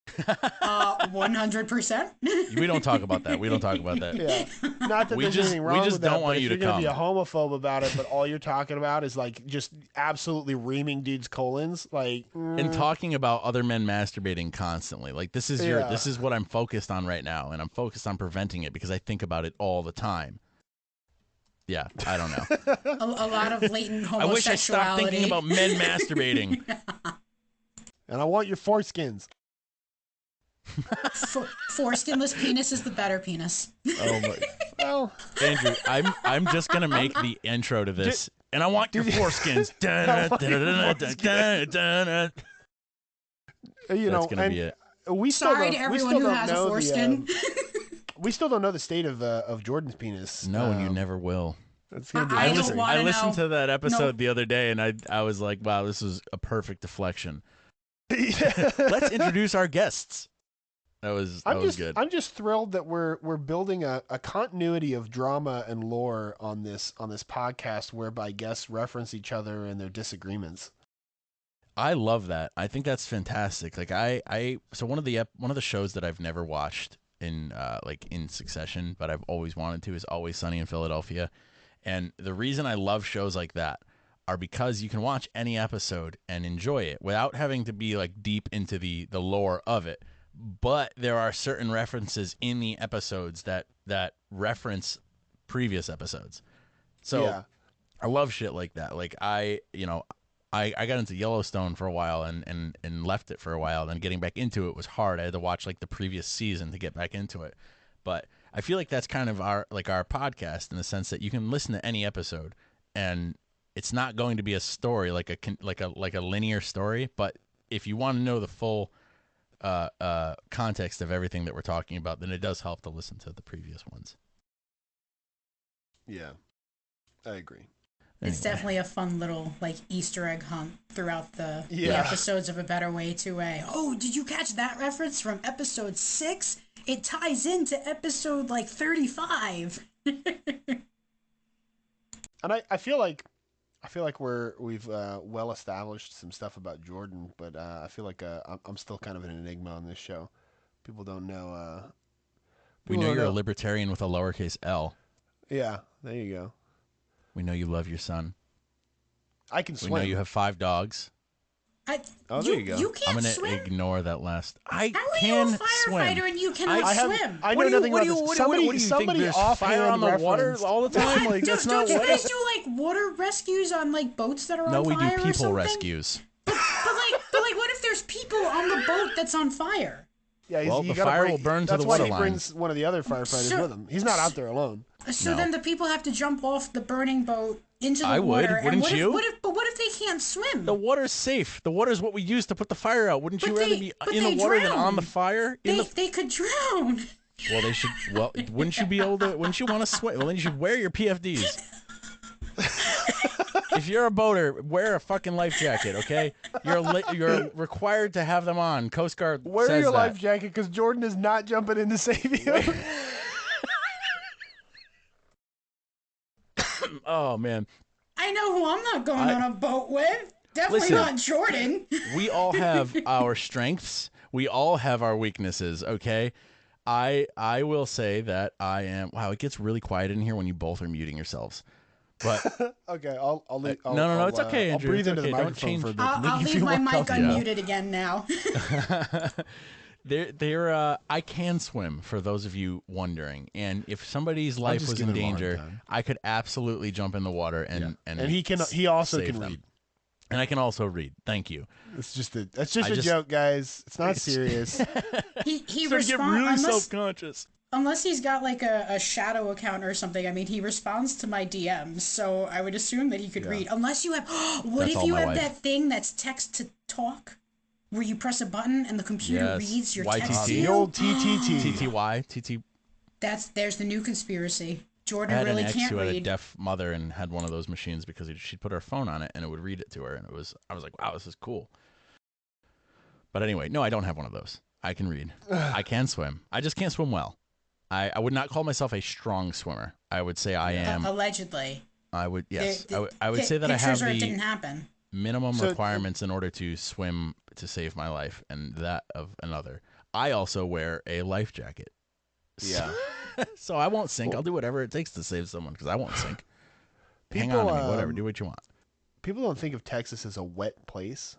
100%. We don't talk about that. Yeah. Not that there's anything wrong with that. We just don't want you to come. You're going to be a homophobe about it, but all you're talking about is like just absolutely reaming dudes' colons, like and talking about other men masturbating constantly. Like this is what I'm focused on right now, and I'm focused on preventing it because I think about it all the time. Yeah, I don't know. A lot of latent homosexuality. I wish I stopped thinking about men masturbating. And I want your foreskins. Foreskinless penis is the better penis. Oh my! Well, Andrew, I'm just gonna make the intro to this, and I want your foreskins. That's gonna be it. we still Sorry don't, to we everyone still who don't has a know foreskin. we still don't know the state of Jordan's penis. No, and you never will. It's gonna be I don't mystery. want I to listened know. to that episode Nope. the other day, and I was like, wow, this was a perfect deflection. Let's introduce our guests. That was good. I'm just thrilled that we're building a continuity of drama and lore on this podcast, whereby guests reference each other and their disagreements. I love that. I think that's fantastic. Like so one of the shows that I've never watched in in succession, but I've always wanted to, is Always Sunny in Philadelphia. And the reason I love shows like that are because you can watch any episode and enjoy it without having to be like deep into the lore of it. But there are certain references in the episodes that reference previous episodes. So Yeah. I love shit like that. Like I got into Yellowstone for a while and left it for a while. Then getting back into it was hard. I had to watch like the previous season to get back into it. But I feel like that's kind of our podcast, in the sense that you can listen to any episode and it's not going to be a story like a linear story. But if you want to know the full context of everything that we're talking about, then it does help to listen to the previous ones. Yeah, I agree. It's Anyway. definitely a fun little like Easter egg hunt throughout the Yeah. episodes of A Better Way to A. Oh, did you catch that reference from episode 6? It ties into episode like 35. And I feel like we've well established some stuff about Jordan, but I feel like I'm still kind of an enigma on this show. People don't know. We know you're a libertarian with a lowercase L. Yeah, there you go. We know you love your son. I can swim. We know you have 5 dogs. Oh, there you go. You can't I'm gonna swim? ignore that last. I How are can you a firefighter swim. and you cannot swim? I know nothing about this. Somebody there's offhand fire on the water referenced- all the time? Like that's not Don't you what. guys do like water rescues on like boats that are No, on we fire do or people something? rescues. But what if there's people on the boat that's on fire? Yeah, Well, you the gotta fire bring- will burn to that's the why water he line. brings one of the other firefighters So- with him. He's not out there alone. So No. then the people have to jump off the burning boat into the I would, water. wouldn't and you? What if they can't swim? The water's safe. The water's what we use to put the fire out. Wouldn't But you rather they- be but in the they water than on the drown. fire? They could drown. Well, they should. Well, wouldn't you be able to? Wouldn't you want to swim? Well, then you should wear your PFDs. If you're a boater, wear a fucking life jacket, okay? You're required to have them on. Coast Guard Wear says your that. life jacket because Jordan is not jumping in to save you. Oh man, I know who I'm not going on a boat with. Definitely Listen. not Jordan. we all have our strengths. We all have our weaknesses, okay? I will say that I am. Wow, it gets really quiet in here when you both are muting yourselves. But Okay, I'll leave. no, it's okay, Andrew. I'll breathe It's into okay. the Don't microphone change- for a bit. I'll Make you leave feel my more mic comfortable. unmuted again now. I can swim, for those of you wondering. And if somebody's life just was in giving him a hard danger, time. I could absolutely jump in the water and He also save can them. read. And I can also read. Thank you. That's just a just- joke, guys. It's not serious. He So to get responds really unless, self-conscious. unless he's got like a shadow account or something. I mean, he responds to my DMs, so I would assume that he could read. Unless you have, what That's if all you my have life. that thing that's text to talk, where you press a button and the computer Yes. reads your YTT. text to The you? old TTT. TTY, TT. There's the new conspiracy. I Jordan had really an ex can't who had a read. deaf mother and had one of those machines because she'd put her phone on it and it would read it to her, and I was like, wow, this is cool. But anyway, no, I don't have one of those. I can read. I can swim. I just can't swim well. I would not call myself a strong swimmer. I would say I am. Allegedly. I would yes. The- I would say that I have pictures or it didn't the happen. minimum So- requirements in order to swim to save my life, and that of another. I also wear a life jacket. Yeah. So I won't sink. I'll do whatever it takes to save someone because I won't sink. Hang People, on to me. Whatever. Do what you want. People don't think of Texas as a wet place,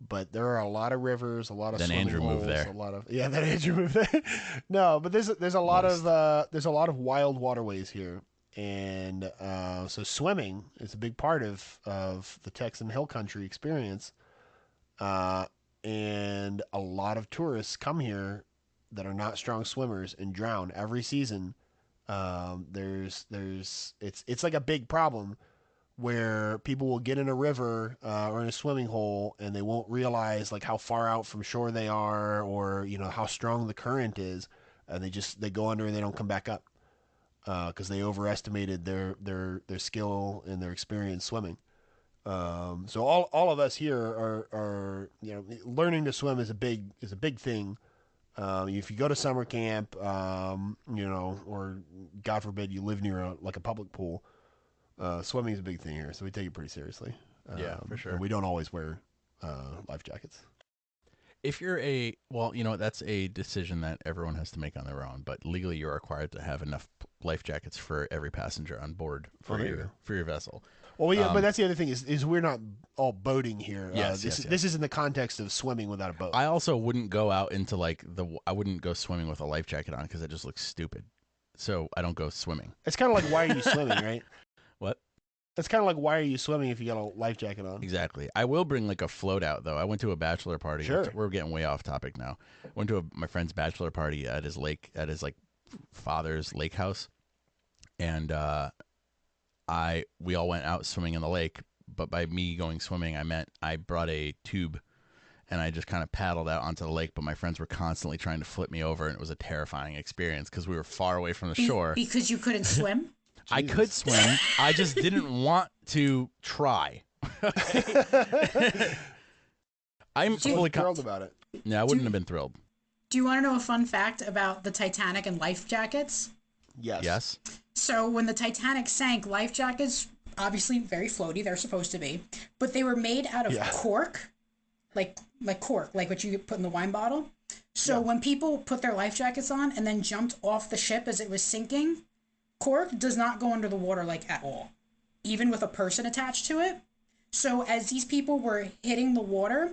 but there are a lot of rivers, a lot of Then swimming Andrew moved holes, there. a lot of then Andrew moved there. No, but there's a lot Moist. of wild waterways here, and so swimming is a big part of the Texan hill country experience, and a lot of tourists come here that are not strong swimmers and drown every season. It's like a big problem where people will get in a river or in a swimming hole and they won't realize like how far out from shore they are, or how strong the current is, and they go under and they don't come back up because they overestimated their skill and their experience swimming. So all of us here are learning to swim is a big thing. If you go to summer camp, or God forbid you live near a public pool, swimming is a big thing here, so we take it pretty seriously. Yeah, for sure. And we don't always wear life jackets. If you're that's a decision that everyone has to make on their own, but legally you're required to have enough life jackets for every passenger on board for your vessel. Well, yeah, but that's the other thing is we're not all boating here. Yes, this is in the context of swimming without a boat. I also wouldn't go out into I wouldn't go swimming with a life jacket on because it just looks stupid. So I don't go swimming. It's kind of like, why are you swimming, right? What? It's kind of like, why are you swimming if you got a life jacket on? Exactly. I will bring like a float out though. I went to a bachelor party. Sure. We're getting way off topic now. Went to my friend's bachelor party at his like father's lake house, and we all went out swimming in the lake. But by me going swimming, I meant I brought a tube, and I just kind of paddled out onto the lake. But my friends were constantly trying to flip me over, and it was a terrifying experience because we were far away from the shore. Because you couldn't swim? I could swim. I just didn't want to try. I'm fully thrilled about it. Yeah, I wouldn't have been thrilled. Do you want to know a fun fact about the Titanic and life jackets? Yes. So when the Titanic sank, life jackets, obviously very floaty, they're supposed to be, but they were made out of cork, like cork, like what you put in the wine bottle. So when people put their life jackets on and then jumped off the ship as it was sinking, cork does not go under the water like at all, even with a person attached to it. So as these people were hitting the water,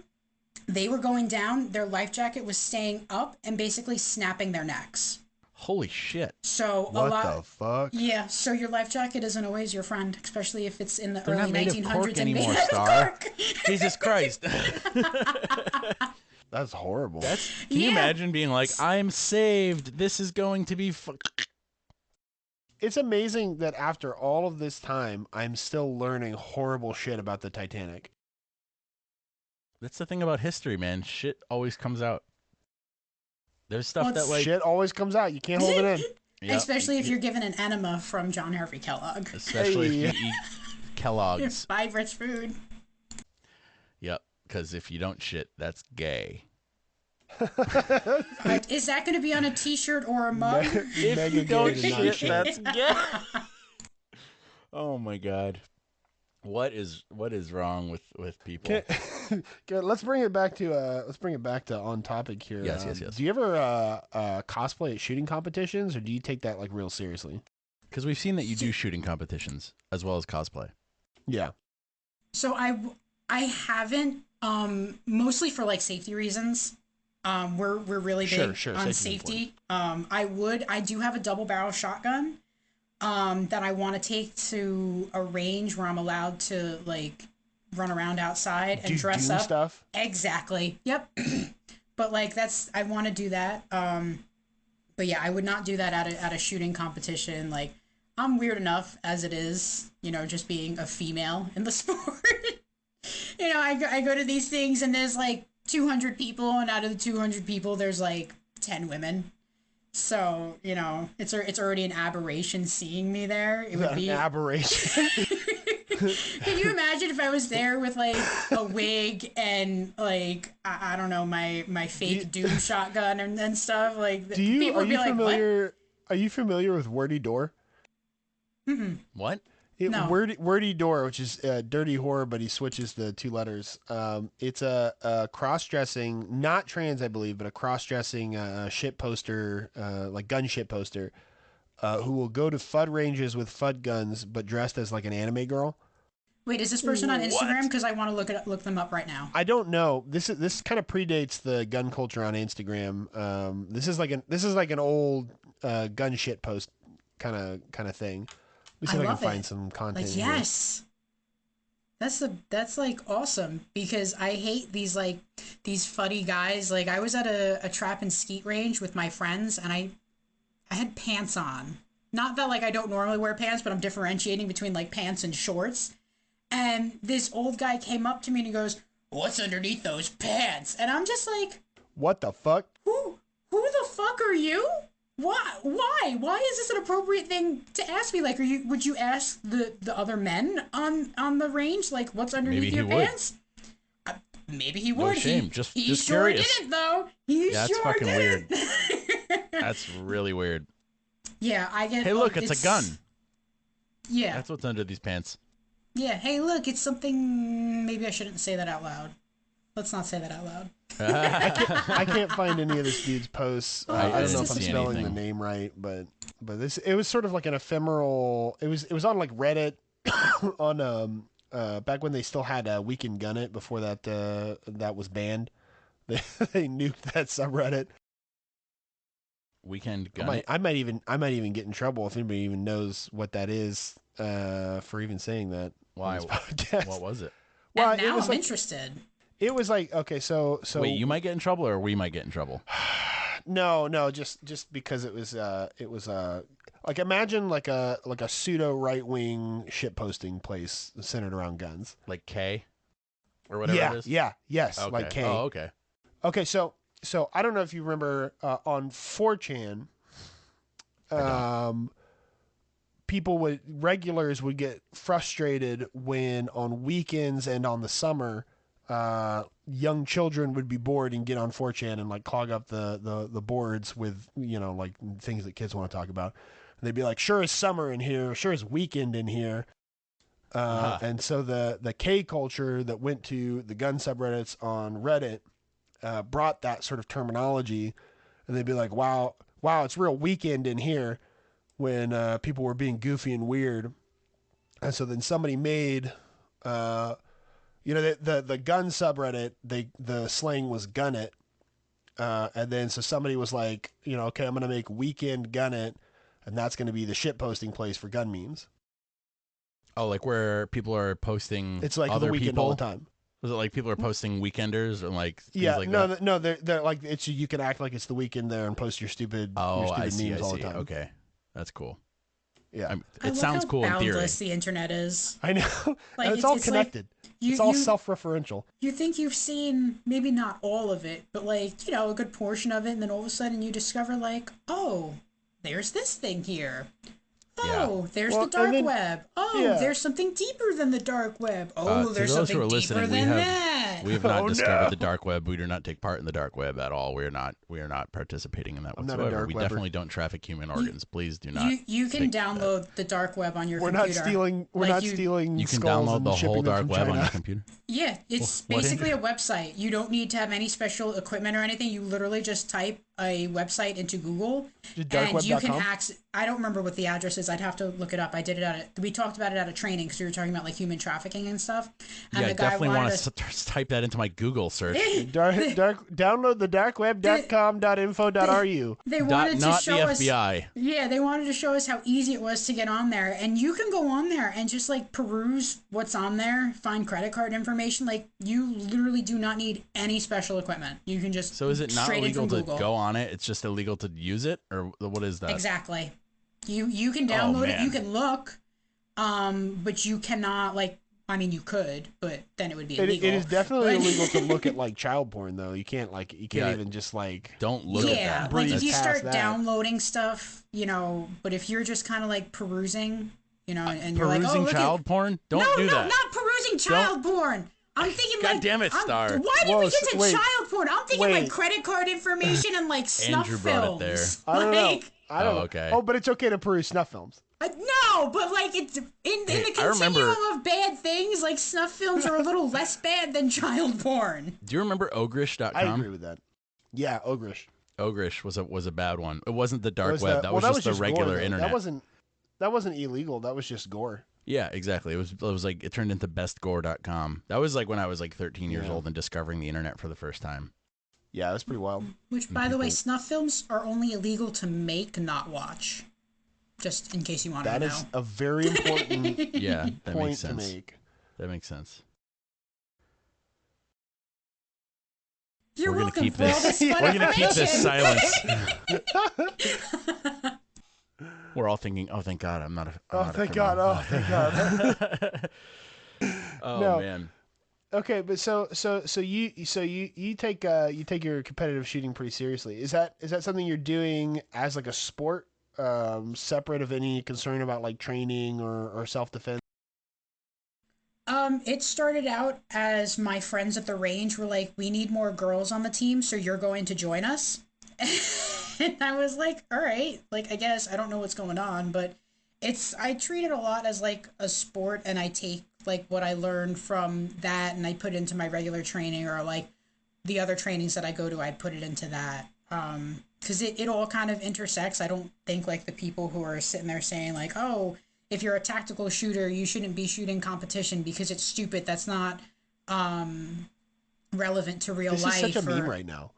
they were going down, their life jacket was staying up and basically snapping their necks. Holy shit. So what the fuck? Yeah, so your life jacket isn't always your friend, especially if it's in the They're early not made 1900s of cork and anymore, made out of Star. cork. Jesus Christ. That's horrible. Can you imagine being like, I'm saved. This is going to be It's amazing that after all of this time, I'm still learning horrible shit about the Titanic. That's the thing about history, man. Shit always comes out. There's stuff that like shit always comes out. You can't hold it in. Yep. Especially if you're given an enema from John Harvey Kellogg. Especially if you eat Kellogg's. Buy rich food. Yep, because if you don't shit, that's gay. Is that going to be on a t-shirt or a mug? If you don't shit, that's gay. Oh my god. What is wrong with people? Good. Let's bring it back to on topic here. Yes. Do you ever cosplay at shooting competitions, or do you take that like real seriously? Because we've seen that you do shooting competitions as well as cosplay. Yeah. So I haven't, mostly for like safety reasons. We're really big on safety. I do have a double barrel shotgun that I want to take to a range where I'm allowed to like run around outside and dress up stuff. Exactly. Yep. But like I want to do that. But yeah, I would not do that at a shooting competition. Like, I'm weird enough as it is, just being a female in the sport. I go to these things and there's like 200 people, and out of the 200 people, there's like 10 women. So, it's already an aberration seeing me there. It would be an aberration. Can you imagine if I was there with like a wig and like I don't know, my fake Doom shotgun and stuff? Like, people would be like, "What? Are you familiar with Wordy Door? Mm-mm. What? No. Wordy Door, which is dirty whore, but he switches the two letters. It's a cross-dressing, not trans, I believe, but a cross-dressing shit poster, like gun shit poster, who will go to FUD ranges with FUD guns, but dressed as like an anime girl. Wait, is this person on Instagram? Because I want to look them up right now. I don't know. This kind of predates the gun culture on Instagram. This is like an old gun shit post kind of thing. Let me see if I can find some content. Like, yes. That's like awesome, because I hate these fuddy guys. Like, I was at a trap and skeet range with my friends, and I had pants on. Not that like I don't normally wear pants, but I'm differentiating between like pants and shorts. And this old guy came up to me and he goes, "What's underneath those pants?" And I'm just like, What the fuck? who the fuck are you? Why is this an appropriate thing to ask me? Like, would you ask the other men on the range, like, what's underneath your pants? Maybe he would. No shame. He just sure curious. didn't, though. He That's sure fucking didn't. weird. That's really weird. Yeah, I get. Hey, look, it's a gun. Yeah. That's what's under these pants. Yeah. Hey, look, it's something. Maybe I shouldn't say that out loud. Let's not say that out loud. I can't find any of this dude's posts. I don't know if I'm spelling the name right, but it was sort of like an ephemeral. It was on like Reddit on back when they still had Weekend Gun It before that was banned. They nuked that subreddit. Weekend Gun It. I might even get in trouble if anybody even knows what that is for even saying that. Why? What was it? Well, and now I'm interested. It was like, okay, so wait, you might get in trouble, or we might get in trouble. No, just because it was like, imagine like a pseudo right wing shit posting place centered around guns, like K, or whatever it is. Yes, okay. like K. Oh, okay. So I don't know if you remember on 4chan, regulars would get frustrated when on weekends and on the summer, young children would be bored and get on 4chan and like clog up the boards with, like things that kids want to talk about. And they'd be like, sure as summer in here, sure as weekend in here. And so the K culture that went to the gun subreddits on Reddit brought that sort of terminology, and they'd be like, wow, it's real weekend in here, when people were being goofy and weird. And so then somebody made the gun subreddit, the slang was gun it. And then so somebody was like, okay, I'm going to make Weekend Gun It, and that's going to be the shit posting place for gun memes. Oh, like where people are posting. It's like other the weekend people all the time. Was it like people are posting weekenders and like things like no, that? no, they're like, it's, you can act like it's the weekend there and post your stupid memes all the time. Okay, that's cool. Yeah, it sounds cool in theory. Boundless the internet is. I know. Like, and it's all connected. Like it's all self-referential. You think you've seen maybe not all of it, but like, a good portion of it, and then all of a sudden you discover like, oh, there's this thing here. Oh, there's the dark web. Oh, there's something deeper than the dark web. Oh, there's something deeper than that. We have not discovered the dark web. We do not take part in the dark web at all. We are not participating in that whatsoever. We definitely don't traffic human organs. Please do not. You can download the dark web on your computer. We're not stealing. You can download the whole dark web on your computer. Yeah, it's basically a website. You don't need to have any special equipment or anything. You literally just type a website into Google, and you can access. I don't remember what the address is. I'd have to look it up. I did it we talked about it at a training because we were talking about like human trafficking and stuff. And yeah, the guy definitely want to type that into my Google search. Download the darkweb.com.info.ru. They wanted to show us. FBI. Yeah, they wanted to show us how easy it was to get on there, and you can go on there and just like peruse what's on there, find credit card information. Like you literally do not need any special equipment. You can just. So is it not illegal to go on it? It's just illegal to use it, or what is that? Exactly. You can download it. You can look, but you cannot like. I mean, you could, but then it would be illegal. It is definitely illegal to look at like child porn, though. You can't even just like. Don't look at that. Like if you start downloading stuff, but if you're just kind of like perusing, and you're like, oh, look child porn. Don't do that. No, not perusing child porn. I'm thinking God damn it, Star. Why did we get to child porn? I'm thinking like credit card information and like snuff Andrew films. Brought it there. I don't know. I don't know. Okay. Oh, but it's okay to peruse snuff films. No, but like it's in the continuum of bad things, like snuff films are a little less bad than child porn. Do you remember ogrish.com? I agree with that. Yeah, Ogrish. Ogrish was a bad one. It wasn't the dark web. That was just the regular gore, internet. That wasn't illegal. That was just gore. Yeah, exactly. It was like it turned into bestgore.com. That was like when I was like 13 years old and discovering the internet for the first time. Yeah, that's pretty wild. Which, by the way, snuff films are only illegal to make, not watch. Just in case you want to know. That is a very important point to make. That makes sense. We're gonna keep this. We're gonna keep this silence. We're all thinking, "Oh, thank God, I'm not a." Thank God! Oh, thank God! Oh No. man. Okay, but you take your competitive shooting pretty seriously. Is that something you're doing as like a sport, separate of any concern about like training or self defense? It started out as my friends at the range were like, "We need more girls on the team, so you're going to join us." And I was like, "All right, like I guess I don't know what's going on, but I treat it a lot as like a sport, and I take like what I learned from that and I put it into my regular training, or like the other trainings that I go to, I put it into that. Because it all kind of intersects. I don't think like the people who are sitting there saying like, oh, if you're a tactical shooter, you shouldn't be shooting competition because it's stupid. That's not relevant to real This is such a life. meme Or right now.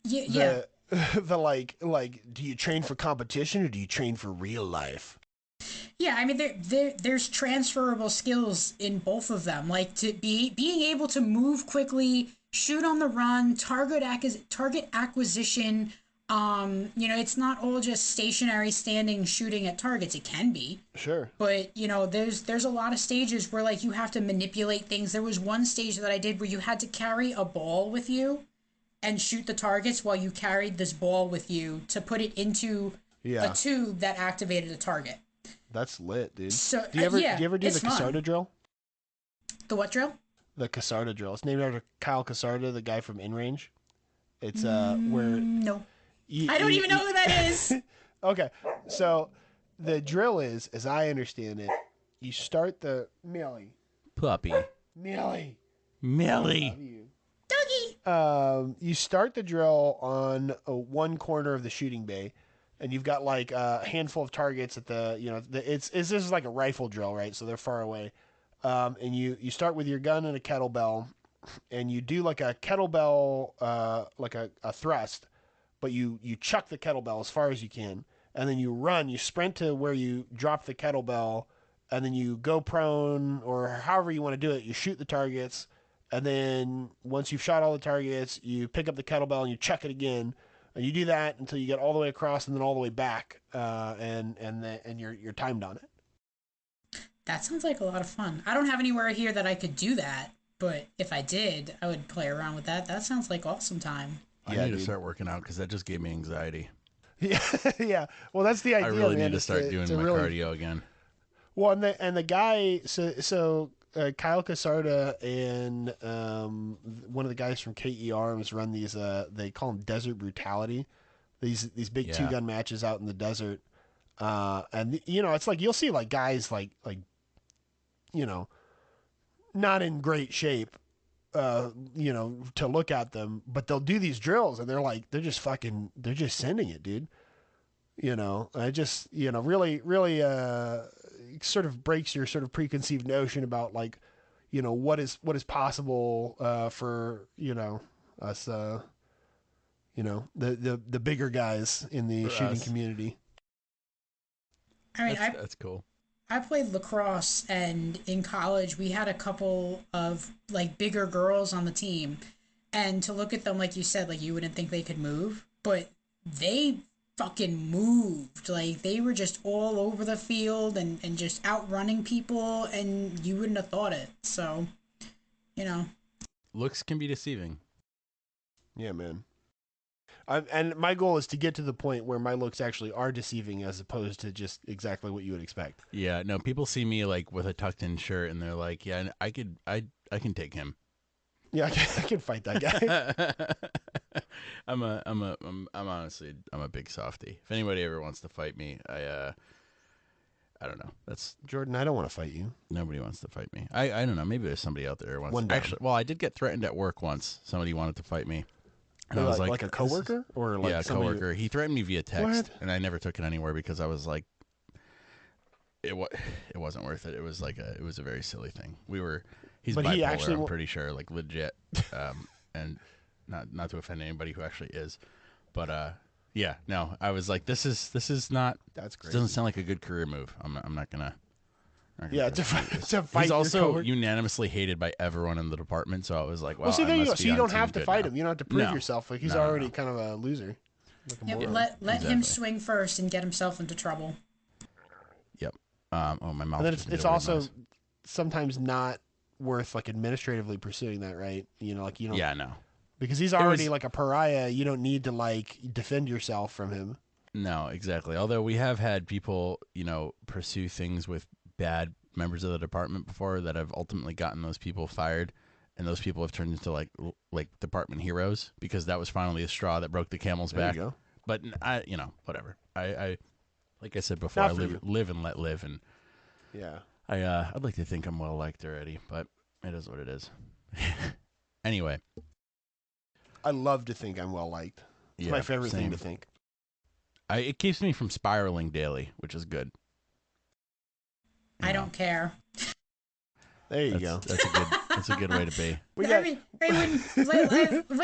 yeah, yeah, The the like do you train for competition or do you train for real life? yeah. I mean, there's transferable skills in both of them. Like to being able to move quickly, shoot on the run, target acquisition. It's not all just stationary standing shooting at targets. It can be, Sure. but there's a lot of stages where like you have to manipulate things. There was one stage that I did where you had to carry a ball with you and shoot the targets while you carried this ball with you to put it into a Yeah. tube that activated a target. That's lit, dude. So Do yeah, you ever do it's the fun. Casarda drill? The what drill? The Casarda drill. It's named after Kyle Casarda, the guy from In Range. It's where No, you, I don't you, even know who that is. you Okay. So the drill is, as I understand it, you start the Millie. Puppy. Millie. Millie. Love you. Doggy. You start the drill on one corner of the shooting bay, and you've got like a handful of targets at it's this is like a rifle drill, right? So they're far away, and you start with your gun and a kettlebell, and you do like a kettlebell, like a thrust, but you chuck the kettlebell as far as you can, and then you sprint to where you drop the kettlebell, and then you go prone or however you want to do it. You shoot the targets, and then once you've shot all the targets, you pick up the kettlebell and you chuck it again, and you do that until you get all the way across and then all the way back, and you're timed on it. That sounds like a lot of fun. I don't have anywhere here that I could do that, but if I did, I would play around with that. That sounds like awesome time. I Yeah, need to dude. start working out because that just gave me anxiety. Yeah, yeah. Well, that's the idea, I really man. need to is start doing to my really cardio again. Well, and the guy, Kyle Casarda and one of the guys from KE Arms run these. They call them Desert Brutality. These big two Yeah. gun matches out in the desert. And it's like you'll see like guys you know not in great shape. To look at them, but they'll do these drills and they're just sending it, dude. I just really really sort of breaks your sort of preconceived notion about like what is possible for us the bigger guys in the For shooting us. community. I mean, That's cool. I played lacrosse, and in college we had a couple of like bigger girls on the team, and to look at them like you said, like you wouldn't think they could move, but they fucking moved. Like they were just all over the field and just outrunning people, and you wouldn't have thought it. So, you know, Looks can be deceiving. Yeah, man. And my goal is to get to the point where my looks actually are deceiving as opposed to just exactly what you would expect. Yeah, no, people see me like with a tucked in shirt and they're like, yeah, I can take him. Yeah, I can fight that guy. I'm honestly, I'm a big softie. If anybody ever wants to fight me, I don't know. That's Jordan, I don't want to fight you. Nobody wants to fight me. I don't know. Maybe there's somebody out there who wants. One down. Actually, well, I did get threatened at work once. Somebody wanted to fight me, and I was Like a coworker or like yeah, a somebody coworker. He threatened me via text, What? and I never took it anywhere because I was like, it wasn't worth it. It was like it was a very silly thing. He's But bipolar. he actually I'm pretty sure, like legit, and not to offend anybody who actually is, but yeah, no, I was like, this is not. That's This great. doesn't sound like a good career move. I'm not gonna. Yeah, to fight He's your also coworker. unanimously hated by everyone in the department, so I was like, well, Well, see, I there you go. must So be you on don't team have to good fight now. him. You don't have to prove No. yourself. Like he's No. already kind of a loser. Like a yep, moron. let him Exactly. swing first and get himself into trouble. Yep. Oh, my mouth. And then just made it's a weird also noise. sometimes not worth like administratively pursuing that, right? You know, like you don't. Yeah, no. Because he's already like a pariah. You don't need to like defend yourself from him. No, exactly. Although we have had people, pursue things with bad members of the department before that have ultimately gotten those people fired, and those people have turned into like department heroes because that was finally a straw that broke the camel's back. There you go. But whatever. I like I said before, I live and let live, and yeah, I'd like to think I'm well liked already, but it is what it is. Anyway, I love to think I'm well liked. It's my favorite thing to think. It keeps me from spiraling daily, which is good. I don't care. There you go. That's a good way to be. When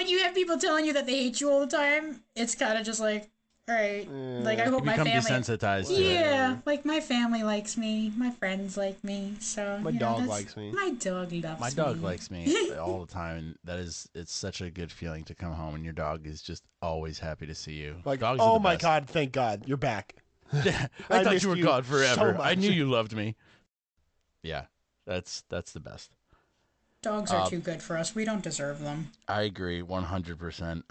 you have people telling you that they hate you all the time, it's kind of just like, all right. Like I hope my family desensitized. Yeah, like my family likes me, my friends like me, so my dog likes me. My dog loves me. My dog likes me all the time, and it's such a good feeling to come home and your dog is just always happy to see you. Like, dogs oh my God, thank God, you're back. I thought you were gone forever. So I knew you loved me. Yeah, that's the best. Dogs are too good for us. We don't deserve them. I agree 100%.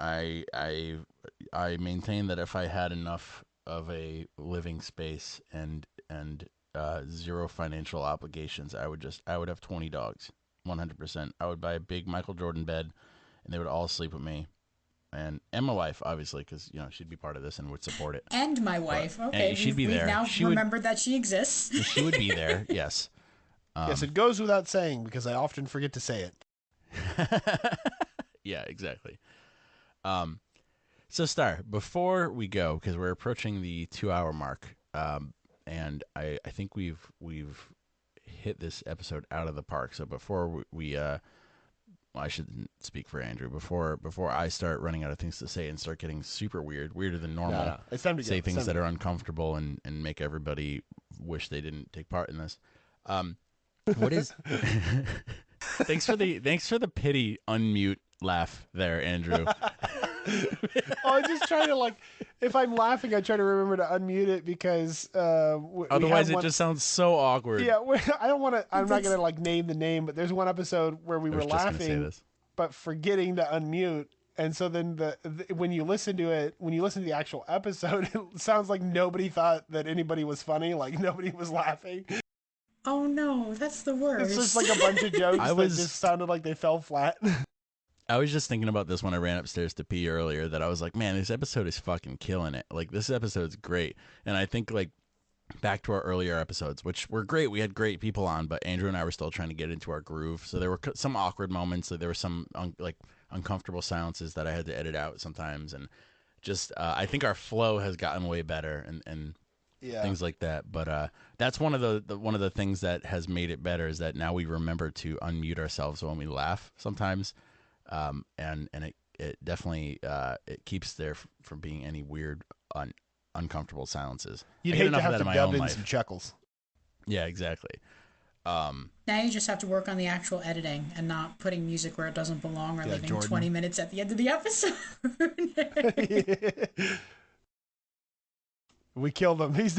I maintain that if I had enough of a living space and zero financial obligations, I would have 20 dogs. 100%. I would buy a big Michael Jordan bed, and they would all sleep with me. And my wife, obviously, because she'd be part of this and would support it. And my wife. Okay, she'd be there. Now remembered that she exists. She would be there. Yes. Yes, it goes without saying because I often forget to say it. Yeah, exactly. So Star, before we go, because we're approaching the 2-hour mark, and I think we've hit this episode out of the park. So before we I shouldn't speak for Andrew. Before I start running out of things to say and start getting super weirder than normal, no. It's time to say things that are uncomfortable and make everybody wish they didn't take part in this. What is? Thanks for the pity unmute laugh there, Andrew. I'm just trying to if I'm laughing, I try to remember to unmute it because otherwise it just sounds so awkward. Yeah, I don't want to. I'm not gonna name the name, but there's one episode where we were laughing, but forgetting to unmute. And so then when you listen to the actual episode, it sounds like nobody thought that anybody was funny, like nobody was laughing. Oh no, that's the worst. It's just like a bunch of jokes that just sounded like they fell flat. I was just thinking about this when I ran upstairs to pee earlier, that I was like, man, this episode is fucking killing it. Like, this episode's great. And I think, back to our earlier episodes, which were great. We had great people on, but Andrew and I were still trying to get into our groove. So there were some awkward moments. So there were some, uncomfortable silences that I had to edit out sometimes. And just, I think our flow has gotten way better and yeah, things like that. But that's one of the things that has made it better is that now we remember to unmute ourselves when we laugh sometimes. And it definitely it keeps there from being any weird uncomfortable silences. You'd hate to have to dub in some chuckles. Yeah, exactly. Now you just have to work on the actual editing and not putting music where it doesn't belong or leaving Jordan. 20 minutes at the end of the episode. We killed him. He's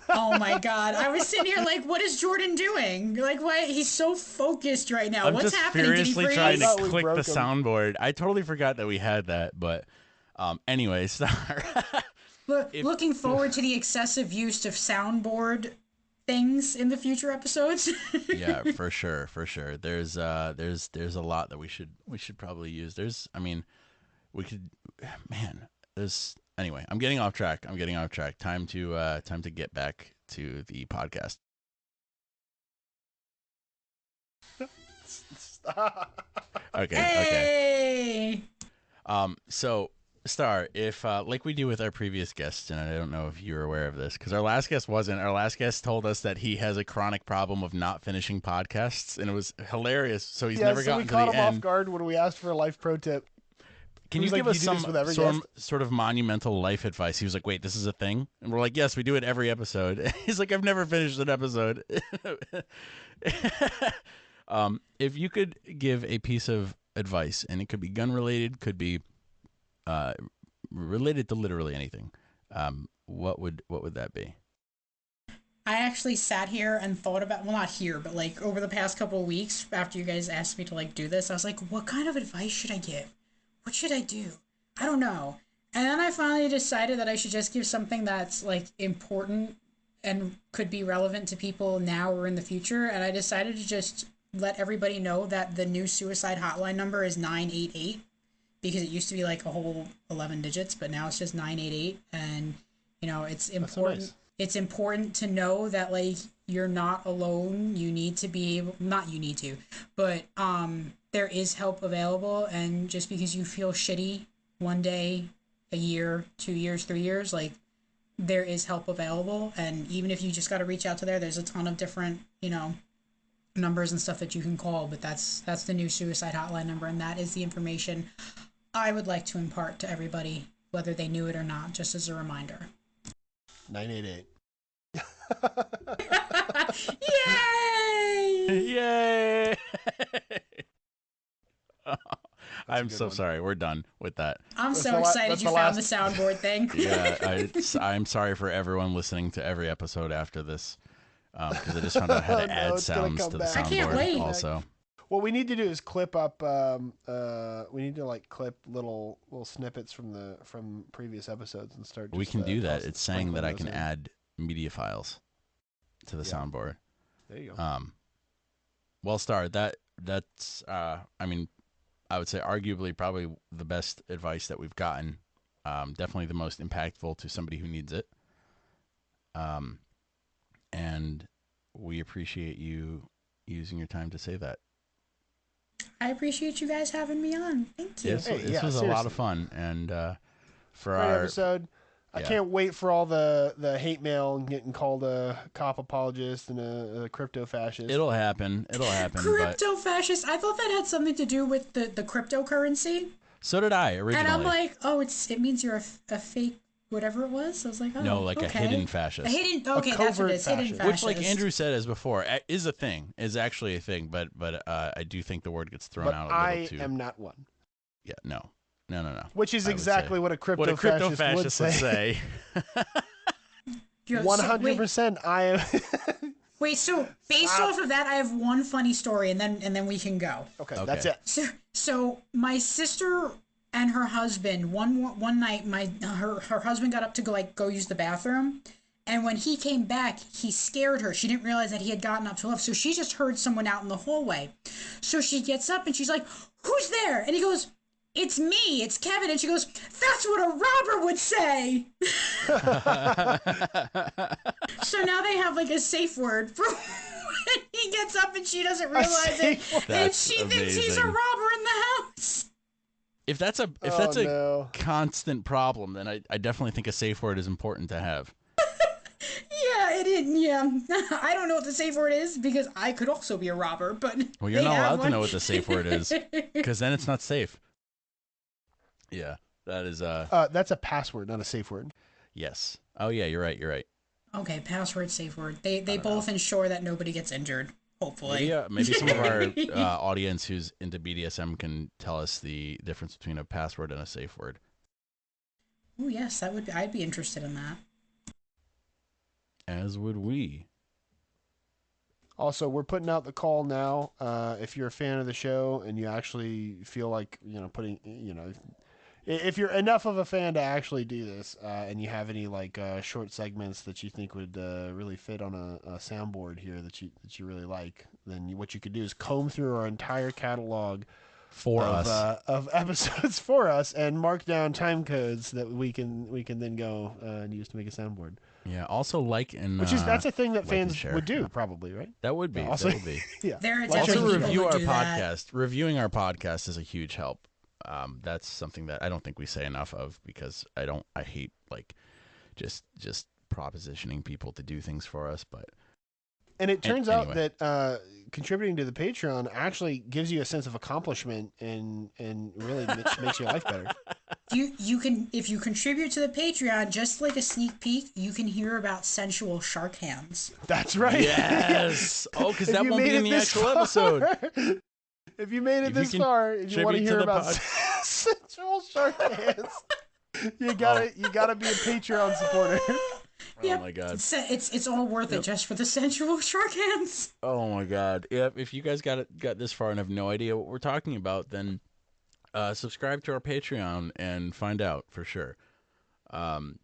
Oh my God. I was sitting here like, what is Jordan doing? Like, why? He's so focused right now. I'm What's just happening? furiously trying to click the him. soundboard. I totally forgot that we had that, but anyway, looking forward to the excessive use of soundboard things in the future episodes. Yeah, for sure. There's a lot that we should probably use. Anyway, I'm getting off track. Time to get back to the podcast. Okay. So Star, if like we do with our previous guests, and I don't know if you're aware of this, because our last guest wasn't. Our last guest told us that he has a chronic problem of not finishing podcasts, and it was hilarious. So he's never gotten to the end. We caught him off guard when we asked for a life pro tip. Can you give us some sort of monumental life advice? He was like, wait, this is a thing? And we're like, yes, we do it every episode. He's like, I've never finished an episode. If you could give a piece of advice, and it could be gun related, could be related to literally anything, what would that be? I actually sat here and thought about, well, not here, but like over the past couple of weeks after you guys asked me to like do this, I was like, what kind of advice should I give? What should I do? I don't know. And then I finally decided that I should just give something that's like important and could be relevant to people now or in the future. And I decided to just let everybody know that the new suicide hotline number is 988 because it used to be like a whole 11 digits, but now it's just 988. And, you know, it's important. That's so nice. It's important to know that like you're not alone. You need to be able, not you need to, but there is help available. And just because you feel shitty one day, a year, 2 years, 3 years, like there is help available. And even if you just got to reach out to there's a ton of different, you know, numbers and stuff that you can call, but that's the new suicide hotline number, and that is the information I would like to impart to everybody, whether they knew it or not, just as a reminder. 988. Yay! Yay! I'm so one. sorry. We're done with that. I'm so excited you found the soundboard thing. Yeah, I'm sorry for everyone listening to every episode after this, because I just found out how to add sounds to the soundboard. I can't wait. Also, what we need to do is clip up. We need to like clip little snippets from previous episodes and start. We can do that. It's saying that I those can in. add media files to the soundboard. There you go. Well, Star, that's I mean, I would say arguably probably the best advice that we've gotten. Definitely the most impactful to somebody who needs it. And we appreciate you using your time to say that. I appreciate you guys having me on. Thank you. Yes, this was a lot of fun, and for Great our episode. I can't wait for all the hate mail and getting called a cop apologist and a crypto fascist. It'll happen. Crypto fascist. I thought that had something to do with the cryptocurrency. So did I originally. And I'm like, oh, it means you're a fake whatever it was. I was like, oh, no, like okay. a hidden fascist. That's what it is. Hidden fascist. Which, like Andrew said as before, is actually a thing. But I do think the word gets thrown out a little too. I am not one. Yeah, no. Which is exactly what a crypto fascist would say. 100%. I am. Wait, so based off of that, I have one funny story, and then we can go. Okay, that's it. So my sister and her husband one night, her husband got up to go use the bathroom, and when he came back, he scared her. She didn't realize that he had gotten up to left, so she just heard someone out in the hallway. So she gets up and she's like, "Who's there?" And he goes, "It's me, it's Kevin." And she goes, "That's what a robber would say." So now they have like a safe word for when he gets up and she doesn't realize it, and she thinks he's a robber in the house. If that's a constant problem, then I definitely think a safe word is important to have. Yeah, it is. Yeah, I don't know what the safe word is because I could also be a robber, but well, you're not allowed to know what the safe word is because then it's not safe. Yeah, that is that's a password, not a safe word. Yes. Oh yeah, you're right. Okay, password, safe word. They both ensure that nobody gets injured. Hopefully. Maybe some of our audience who's into BDSM can tell us the difference between a password and a safe word. Oh yes, I'd be interested in that. As would we. Also, we're putting out the call now. If you're a fan of the show and you actually feel like, if you're enough of a fan to actually do this, and you have any like short segments that you think would really fit on a soundboard here that you really like, then what you could do is comb through our entire catalog of episodes for us and mark down time codes that we can then go and use to make a soundboard. Yeah. Also, that's a thing that fans would do, probably, right? That would be. Also, that would be. Yeah. Also, review our podcast. Reviewing our podcast is a huge help. That's something that I don't think we say enough of because I hate like just propositioning people to do things for us, but. And it turns out that contributing to the Patreon actually gives you a sense of accomplishment and really makes your life better. You can, if you contribute to the Patreon, just like a sneak peek, you can hear about sensual shark hands. That's right. Yes. Oh, because that won't be in the actual episode. If you made it this far, and you want to hear about sensual shark hands, you gotta be a Patreon supporter. Oh Yep. my god. It's all worth it just for the sensual shark hands. Oh my god. Yeah, if you guys got this far and have no idea what we're talking about, then subscribe to our Patreon and find out for sure. Um,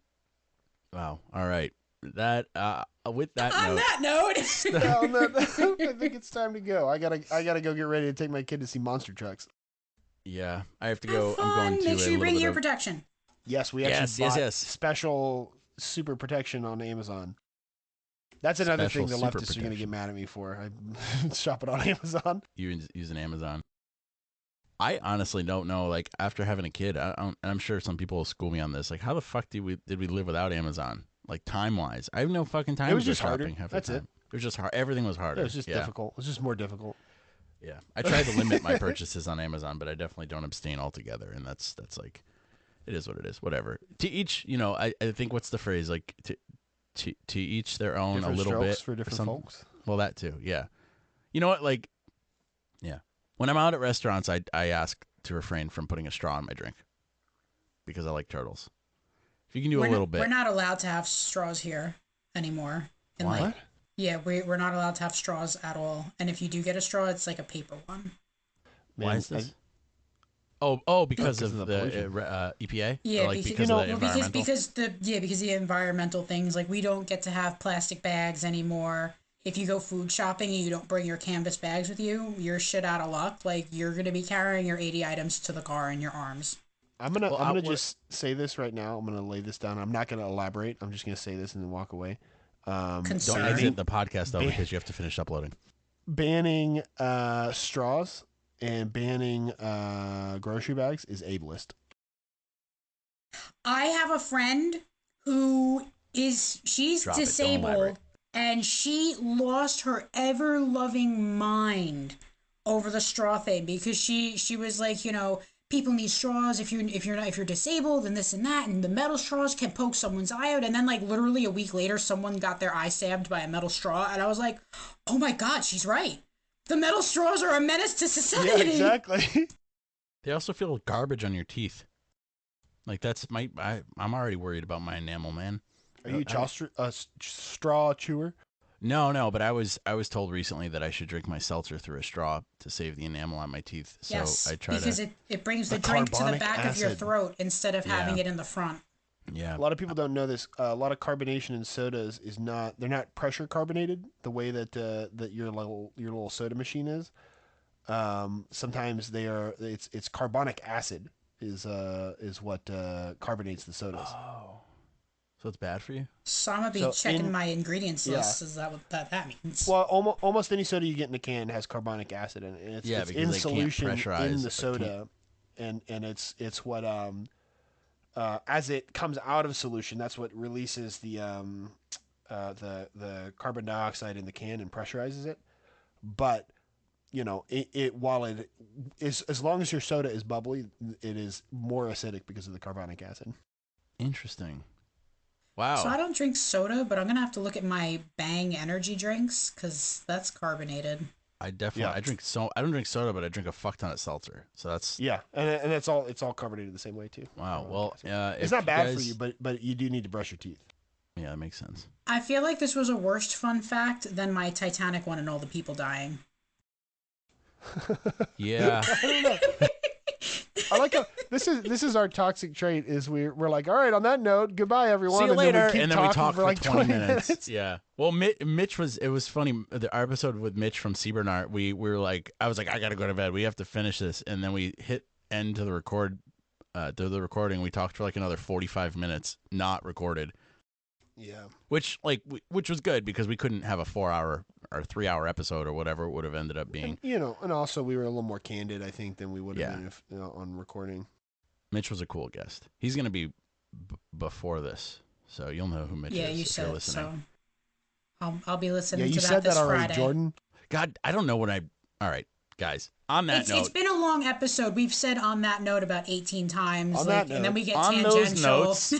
wow. All right. That with that On note. that note, I think it's time to go. I gotta go get ready to take my kid to see monster trucks. Yeah, I have to have go. fun. I'm going to Make sure a you little bring bit ear of protection. Yes, we actually bought yes. special super protection on Amazon. That's another Special thing the super leftists are going to get protection. mad at me for. I shop it on Amazon. You using Amazon. I honestly don't know. Like after having a kid, I'm sure some people will school me on this. Like, how the fuck did we live without Amazon? Like time wise, I have no fucking time. It was to go just harder. shopping half the That's time. it. It was just hard. Everything was harder. It was just difficult. It was just more difficult. Yeah, I tried to limit my purchases on Amazon, but I definitely don't abstain altogether, and that's like, it is what it is. Whatever. To each, I think what's the phrase, like to each their own. Different a little strokes bit for different folks. Well, that too. Yeah. You know what? Like, yeah. When I'm out at restaurants, I ask to refrain from putting a straw in my drink because I like turtles. If you can do a little bit. We're not allowed to have straws here anymore. And Why? like, yeah, we're not allowed to have straws at all. And if you do get a straw, it's like a paper one. Why is this? Because of the EPA? Yeah, or like because because of the environmental? because the environmental things. Like, we don't get to have plastic bags anymore. If you go food shopping and you don't bring your canvas bags with you, you're shit out of luck. Like, you're gonna be carrying your 80 items to the car in your arms. I'm gonna just say this right now. I'm gonna lay this down. I'm not gonna elaborate. I'm just gonna say this and then walk away. Don't exit the podcast though, because you have to finish uploading. Banning straws and banning grocery bags is ableist. I have a friend who she's Drop it, don't disabled, elaborate. and she lost her ever loving mind over the straw thing because she was like, people need straws if you're disabled and this and that, and the metal straws can poke someone's eye out. And then, like, literally a week later, someone got their eye stabbed by a metal straw, and I was like, oh my god, she's right. The metal straws are a menace to society. Yeah, exactly. They also feel garbage on your teeth. Like I'm already worried about my enamel, man. Are you a straw chewer? No, but I was told recently that I should drink my seltzer through a straw to save the enamel on my teeth. So Yes, I try because it brings the drink to the carbonic back of your acid. throat instead of having it in the front. Yeah. A lot of people don't know this. A lot of carbonation in sodas they're not pressure carbonated the way that that your little soda machine is. Sometimes they are. It's carbonic acid is what carbonates the sodas. Oh. So it's bad for you? So I'm going to be checking my ingredients list. Is that what that means? Well, almost any soda you get in a can has carbonic acid in it. It's in solution in the soda, and it's what as it comes out of solution, that's what releases the carbon dioxide in the can and pressurizes it. But while it is, as long as your soda is bubbly, it is more acidic because of the carbonic acid. Interesting. Wow. So I don't drink soda, but I'm going to have to look at my Bang energy drinks because that's carbonated. I definitely I don't drink soda, but I drink a fuck ton of seltzer. So that's and it's all carbonated the same way too. Wow. Well, it's not bad for you, but you do need to brush your teeth. Yeah, that makes sense. I feel like this was a worse fun fact than my Titanic one and all the people dying. Yeah. I don't know. I like how this is our toxic trait is we're like, all right, on that note, goodbye everyone. See you later. And then we talk for like 20 minutes. Yeah. Well, Mitch it was funny. Our episode with Mitch from Seabernard, we were like, I was like, I got to go to bed. We have to finish this. And then we hit end to the recording. We talked for like another 45 minutes, not recorded. Yeah. Which was good because we couldn't have a 4-hour or 3-hour episode or whatever it would have ended up being. And also we were a little more candid, I think, than we would have been if on recording. Mitch was a cool guest. He's going to be before this, so you'll know who Mitch is. Yeah, you if you're said listening. so. I'll be listening to you that said this that already, Friday. Jordan. God, I don't know what All right, guys. On that note, it's been a long episode. We've said on that note about 18 times. And then we get on tangential. those notes,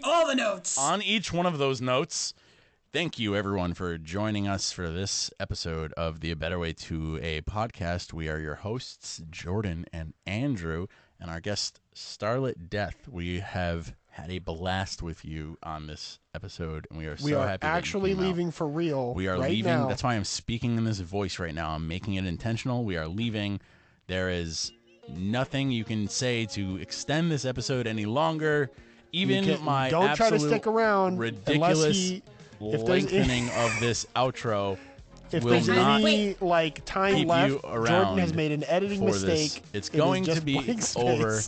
all the notes. On each one of those notes, thank you everyone for joining us for this episode of the A Better Way to a Podcast. We are your hosts, Jordan and Andrew, and our guest, Starlit Death. We have had a blast with you on this episode, and we are We so are happy actually that you came leaving out. for real. We are right leaving. now. That's why I'm speaking in this voice right now. I'm making it intentional. We are leaving. There is nothing you can say to extend this episode any longer. Even my don't try to stick around ridiculous if lengthening of this outro if will there's not any like time keep left. you around. Jordan has made an editing for mistake. This. It's It going is to just be blank space. over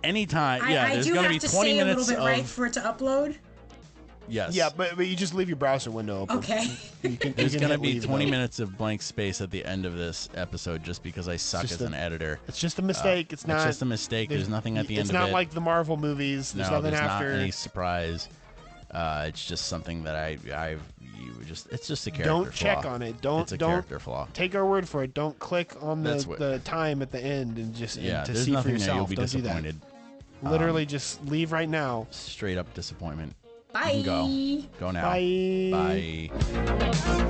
anytime. Yeah, I there's do going have to be to 20 stay a minutes little bit, of right, for it to upload. yes. Yeah, but you just leave your browser window open. Okay. There's going to be leave, 20 though. minutes of blank space at the end of this episode just because I suck as an editor. It's just a mistake. It's not. It's just a mistake. There's nothing at the end of it. It's not like the Marvel movies. There's nothing there's after. not any surprise. It's just something that it's just a character Don't flaw. check on it. It's a character flaw. Take our word for it. Don't click on the time at the end and just to there's see for nothing yourself. there. You'll be Don't disappointed. do that. Literally, just leave right now. Straight up disappointment. Bye. You can go. Go now. Bye. Bye.